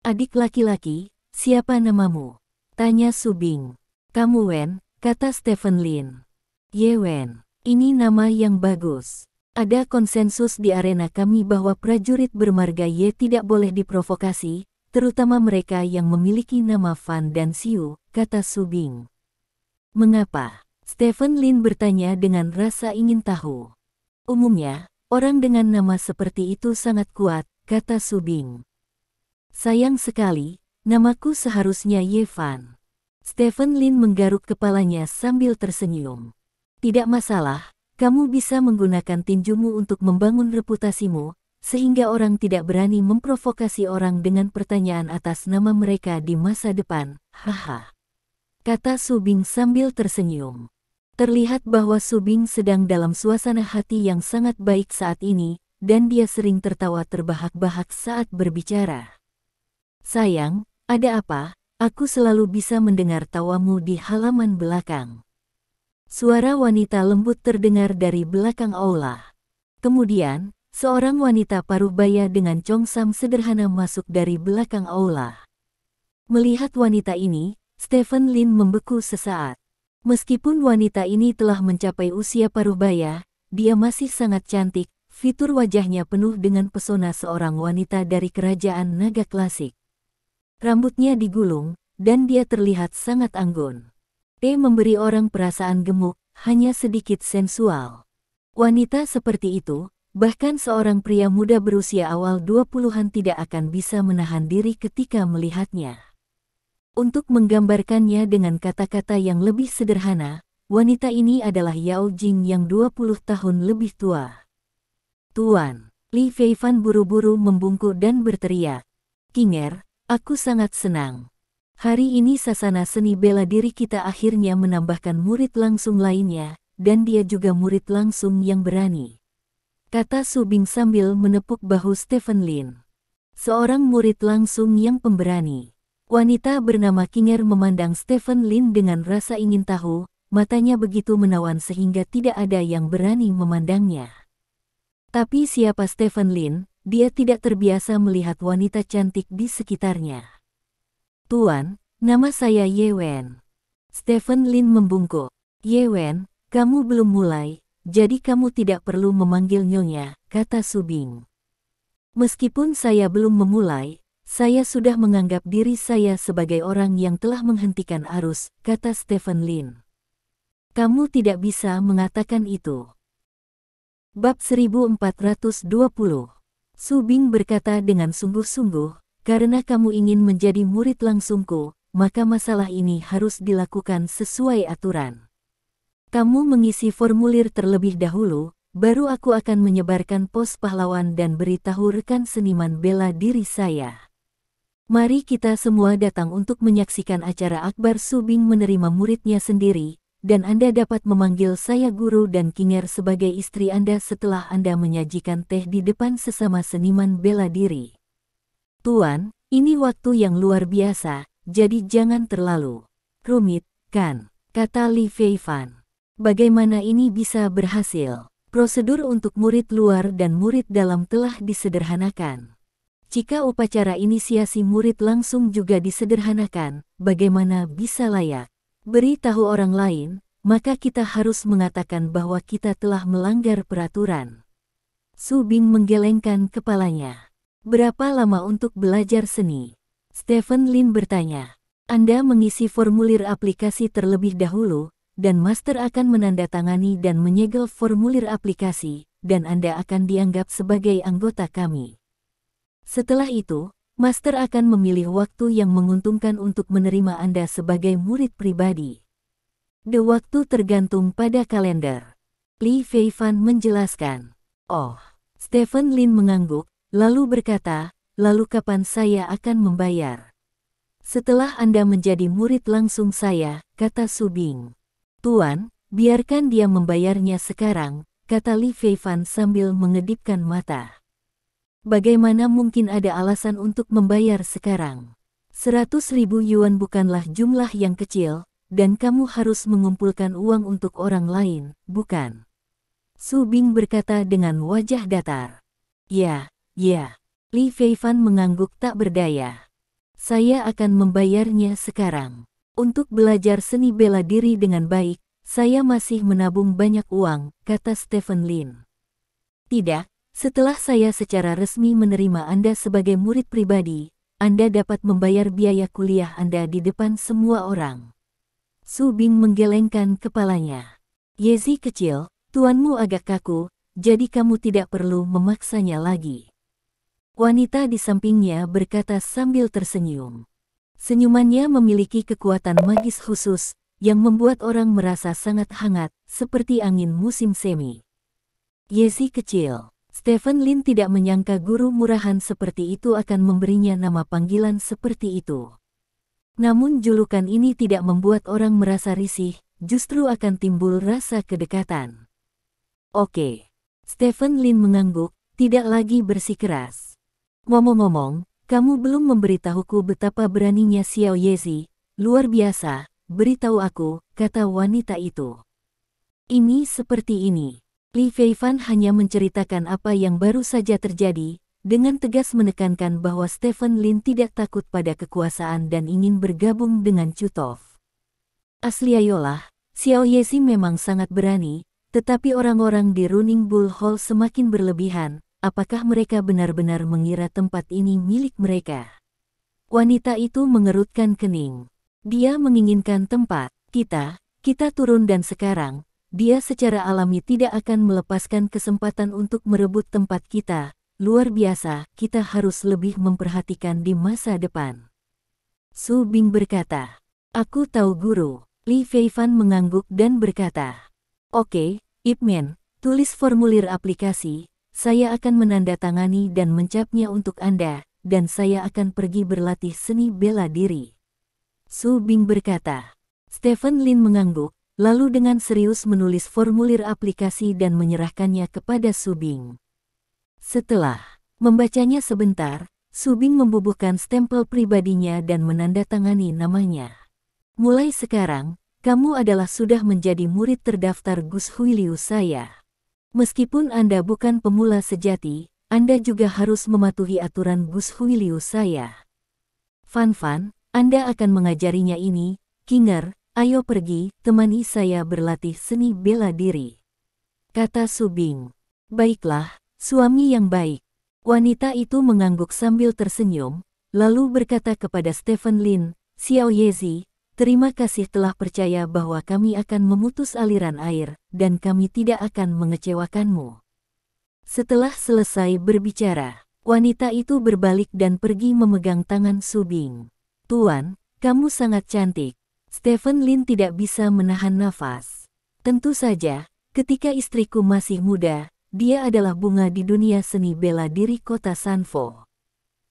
Adik laki-laki, siapa namamu? Tanya Su Bing. Kamu Wen, kata Stephen Lin. Ye Wen, ini nama yang bagus. Ada konsensus di arena kami bahwa prajurit bermarga Ye tidak boleh diprovokasi, terutama mereka yang memiliki nama Fan dan Xiu, kata Su Bing. Mengapa? Stephen Lin bertanya dengan rasa ingin tahu. Umumnya, orang dengan nama seperti itu sangat kuat, kata Su Bing. Sayang sekali, namaku seharusnya Ye Fan. Stephen Lin menggaruk kepalanya sambil tersenyum. Tidak masalah, kamu bisa menggunakan tinjumu untuk membangun reputasimu, sehingga orang tidak berani memprovokasi orang dengan pertanyaan atas nama mereka di masa depan, haha. Kata Su Bing sambil tersenyum. Terlihat bahwa Su Bing sedang dalam suasana hati yang sangat baik saat ini, dan dia sering tertawa terbahak-bahak saat berbicara. Sayang, ada apa? Aku selalu bisa mendengar tawamu di halaman belakang. Suara wanita lembut terdengar dari belakang aula. Kemudian, seorang wanita paruh baya dengan congsam sederhana masuk dari belakang aula. Melihat wanita ini, Stephen Lin membeku sesaat. Meskipun wanita ini telah mencapai usia paruh baya, dia masih sangat cantik, fitur wajahnya penuh dengan pesona seorang wanita dari kerajaan naga klasik. Rambutnya digulung, dan dia terlihat sangat anggun. Memberi orang perasaan gemuk, hanya sedikit sensual. Wanita seperti itu, bahkan seorang pria muda berusia awal 20-an tidak akan bisa menahan diri ketika melihatnya. Untuk menggambarkannya dengan kata-kata yang lebih sederhana, wanita ini adalah Yao Jing yang 20 tahun lebih tua. Tuan, Li Feifan buru-buru membungkuk dan berteriak. Kinger, aku sangat senang. Hari ini sasana seni bela diri kita akhirnya menambahkan murid langsung lainnya, dan dia juga murid langsung yang berani. Kata Su Bing sambil menepuk bahu Stephen Lin. Seorang murid langsung yang pemberani. Wanita bernama Kinger memandang Stephen Lin dengan rasa ingin tahu, matanya begitu menawan sehingga tidak ada yang berani memandangnya. Tapi siapa Stephen Lin? Dia tidak terbiasa melihat wanita cantik di sekitarnya. Tuan, nama saya Ye Wen. Stephen Lin membungkuk. Ye Wen, kamu belum mulai, jadi kamu tidak perlu memanggil nyonya, kata Su Bing. Meskipun saya belum memulai, saya sudah menganggap diri saya sebagai orang yang telah menghentikan arus, kata Stephen Lin. Kamu tidak bisa mengatakan itu. Bab 1420. Su Bing berkata dengan sungguh-sungguh, karena kamu ingin menjadi murid langsungku, maka masalah ini harus dilakukan sesuai aturan. Kamu mengisi formulir terlebih dahulu, baru aku akan menyebarkan pos pahlawan dan beritahu rekan seniman bela diri saya. Mari kita semua datang untuk menyaksikan acara akbar. Su Bing menerima muridnya sendiri, dan Anda dapat memanggil saya guru dan Kinger sebagai istri Anda setelah Anda menyajikan teh di depan sesama seniman bela diri. Tuan, ini waktu yang luar biasa, jadi jangan terlalu rumit, kan? Kata Li Feifan. Bagaimana ini bisa berhasil? Prosedur untuk murid luar dan murid dalam telah disederhanakan. Jika upacara inisiasi murid langsung juga disederhanakan, bagaimana bisa layak beritahu orang lain, maka kita harus mengatakan bahwa kita telah melanggar peraturan. Su Bing menggelengkan kepalanya. Berapa lama untuk belajar seni? Stephen Lin bertanya. Anda mengisi formulir aplikasi terlebih dahulu, dan master akan menandatangani dan menyegel formulir aplikasi, dan Anda akan dianggap sebagai anggota kami. Setelah itu, master akan memilih waktu yang menguntungkan untuk menerima Anda sebagai murid pribadi. Waktu tergantung pada kalender. Li Feifan menjelaskan. Oh, Stephen Lin mengangguk, lalu berkata, lalu kapan saya akan membayar? Setelah Anda menjadi murid langsung saya, kata Su Bing. Tuan, biarkan dia membayarnya sekarang, kata Li Feifan sambil mengedipkan mata. Bagaimana mungkin ada alasan untuk membayar sekarang? 100.000 yuan bukanlah jumlah yang kecil, dan kamu harus mengumpulkan uang untuk orang lain, bukan? Su Bing berkata dengan wajah datar. Ya, ya. Li Feifan mengangguk tak berdaya. Saya akan membayarnya sekarang. Untuk belajar seni bela diri dengan baik, saya masih menabung banyak uang, kata Stephen Lin. Tidak, setelah saya secara resmi menerima Anda sebagai murid pribadi, Anda dapat membayar biaya kuliah Anda di depan semua orang. Su Bing menggelengkan kepalanya. Yezi kecil, tuanmu agak kaku, jadi kamu tidak perlu memaksanya lagi. Wanita di sampingnya berkata sambil tersenyum. Senyumannya memiliki kekuatan magis khusus, yang membuat orang merasa sangat hangat, seperti angin musim semi. Yezi kecil. Stephen Lin tidak menyangka guru murahan seperti itu akan memberinya nama panggilan seperti itu. Namun julukan ini tidak membuat orang merasa risih, justru akan timbul rasa kedekatan. Oke. Stephen Lin mengangguk, tidak lagi bersikeras. Ngomong-ngomong, kamu belum memberitahuku betapa beraninya Xiao Yezi. Luar biasa, beritahu aku, kata wanita itu. Ini seperti ini. Li Feifan hanya menceritakan apa yang baru saja terjadi, dengan tegas menekankan bahwa Stephen Lin tidak takut pada kekuasaan dan ingin bergabung dengan Chutov. Asli ayolah, Xiao Yezi memang sangat berani, tetapi orang-orang di Running Bull Hall semakin berlebihan. Apakah mereka benar-benar mengira tempat ini milik mereka? Wanita itu mengerutkan kening. Dia menginginkan tempat. Kita turun dan sekarang, dia secara alami tidak akan melepaskan kesempatan untuk merebut tempat kita. Luar biasa, kita harus lebih memperhatikan di masa depan. Su Bing berkata. Aku tahu guru. Li Feifan mengangguk dan berkata. Oke, Ip Man, tulis formulir aplikasi. Saya akan menandatangani dan mencapnya untuk Anda, dan saya akan pergi berlatih seni bela diri. Su Bing berkata. Stephen Lin mengangguk, lalu dengan serius menulis formulir aplikasi dan menyerahkannya kepada Su Bing. Setelah membacanya sebentar, Su Bing membubuhkan stempel pribadinya dan menandatangani namanya. Mulai sekarang, kamu adalah sudah menjadi murid terdaftar Gus Huiliu saya. Meskipun Anda bukan pemula sejati, Anda juga harus mematuhi aturan Gus Huiliu saya. Fan, Anda akan mengajarinya ini. Kinger, ayo pergi, temani saya berlatih seni bela diri. Kata Su Bing. Baiklah, suami yang baik. Wanita itu mengangguk sambil tersenyum, lalu berkata kepada Stephen Lin, Xiao Yezi, terima kasih telah percaya bahwa kami akan memutus aliran air, dan kami tidak akan mengecewakanmu. Setelah selesai berbicara, wanita itu berbalik dan pergi memegang tangan Su Bing. Tuan, kamu sangat cantik. Stephen Lin tidak bisa menahan nafas. Tentu saja, ketika istriku masih muda, dia adalah bunga di dunia seni bela diri kota Sanfo.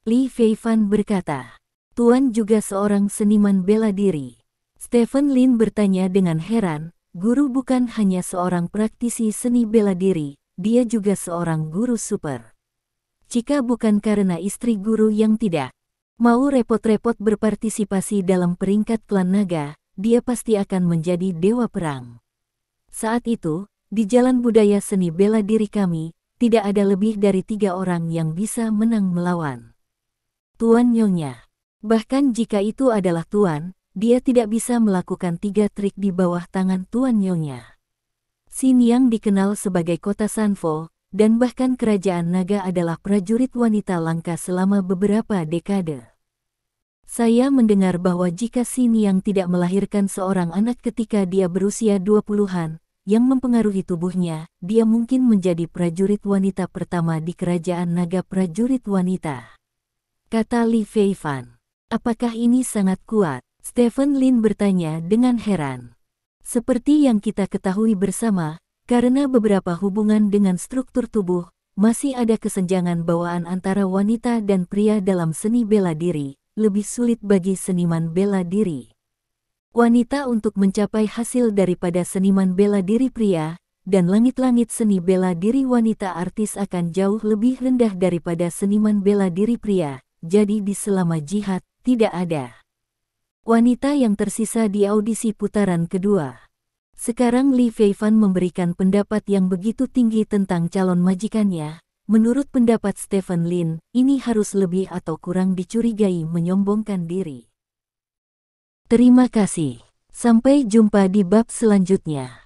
Li Feifan berkata. Tuan juga seorang seniman bela diri. Stephen Lin bertanya dengan heran, guru bukan hanya seorang praktisi seni bela diri, dia juga seorang guru super. Jika bukan karena istri guru yang tidak mau repot-repot berpartisipasi dalam peringkat klan naga, dia pasti akan menjadi dewa perang. Saat itu, di jalan budaya seni bela diri kami, tidak ada lebih dari 3 orang yang bisa menang melawan Tuan Nyonya. Bahkan jika itu adalah Tuan, dia tidak bisa melakukan 3 trik di bawah tangan Tuan Nyonya. Xiniang dikenal sebagai kota Sanfo, dan bahkan kerajaan naga adalah prajurit wanita langka selama beberapa dekade. Saya mendengar bahwa jika Xiniang tidak melahirkan seorang anak ketika dia berusia 20-an, yang mempengaruhi tubuhnya, dia mungkin menjadi prajurit wanita pertama di kerajaan naga prajurit wanita. Kata Li Feifan. Apakah ini sangat kuat? Stephen Lin bertanya dengan heran. Seperti yang kita ketahui bersama, karena beberapa hubungan dengan struktur tubuh, masih ada kesenjangan bawaan antara wanita dan pria dalam seni bela diri, lebih sulit bagi seniman bela diri wanita untuk mencapai hasil daripada seniman bela diri pria, dan langit-langit seni bela diri wanita artis akan jauh lebih rendah daripada seniman bela diri pria, jadi di selama jihad, tidak ada wanita yang tersisa di audisi putaran kedua. Sekarang Li Feifan memberikan pendapat yang begitu tinggi tentang calon majikannya. Menurut pendapat Stephen Lin, ini harus lebih atau kurang dicurigai menyombongkan diri. Terima kasih. Sampai jumpa di bab selanjutnya.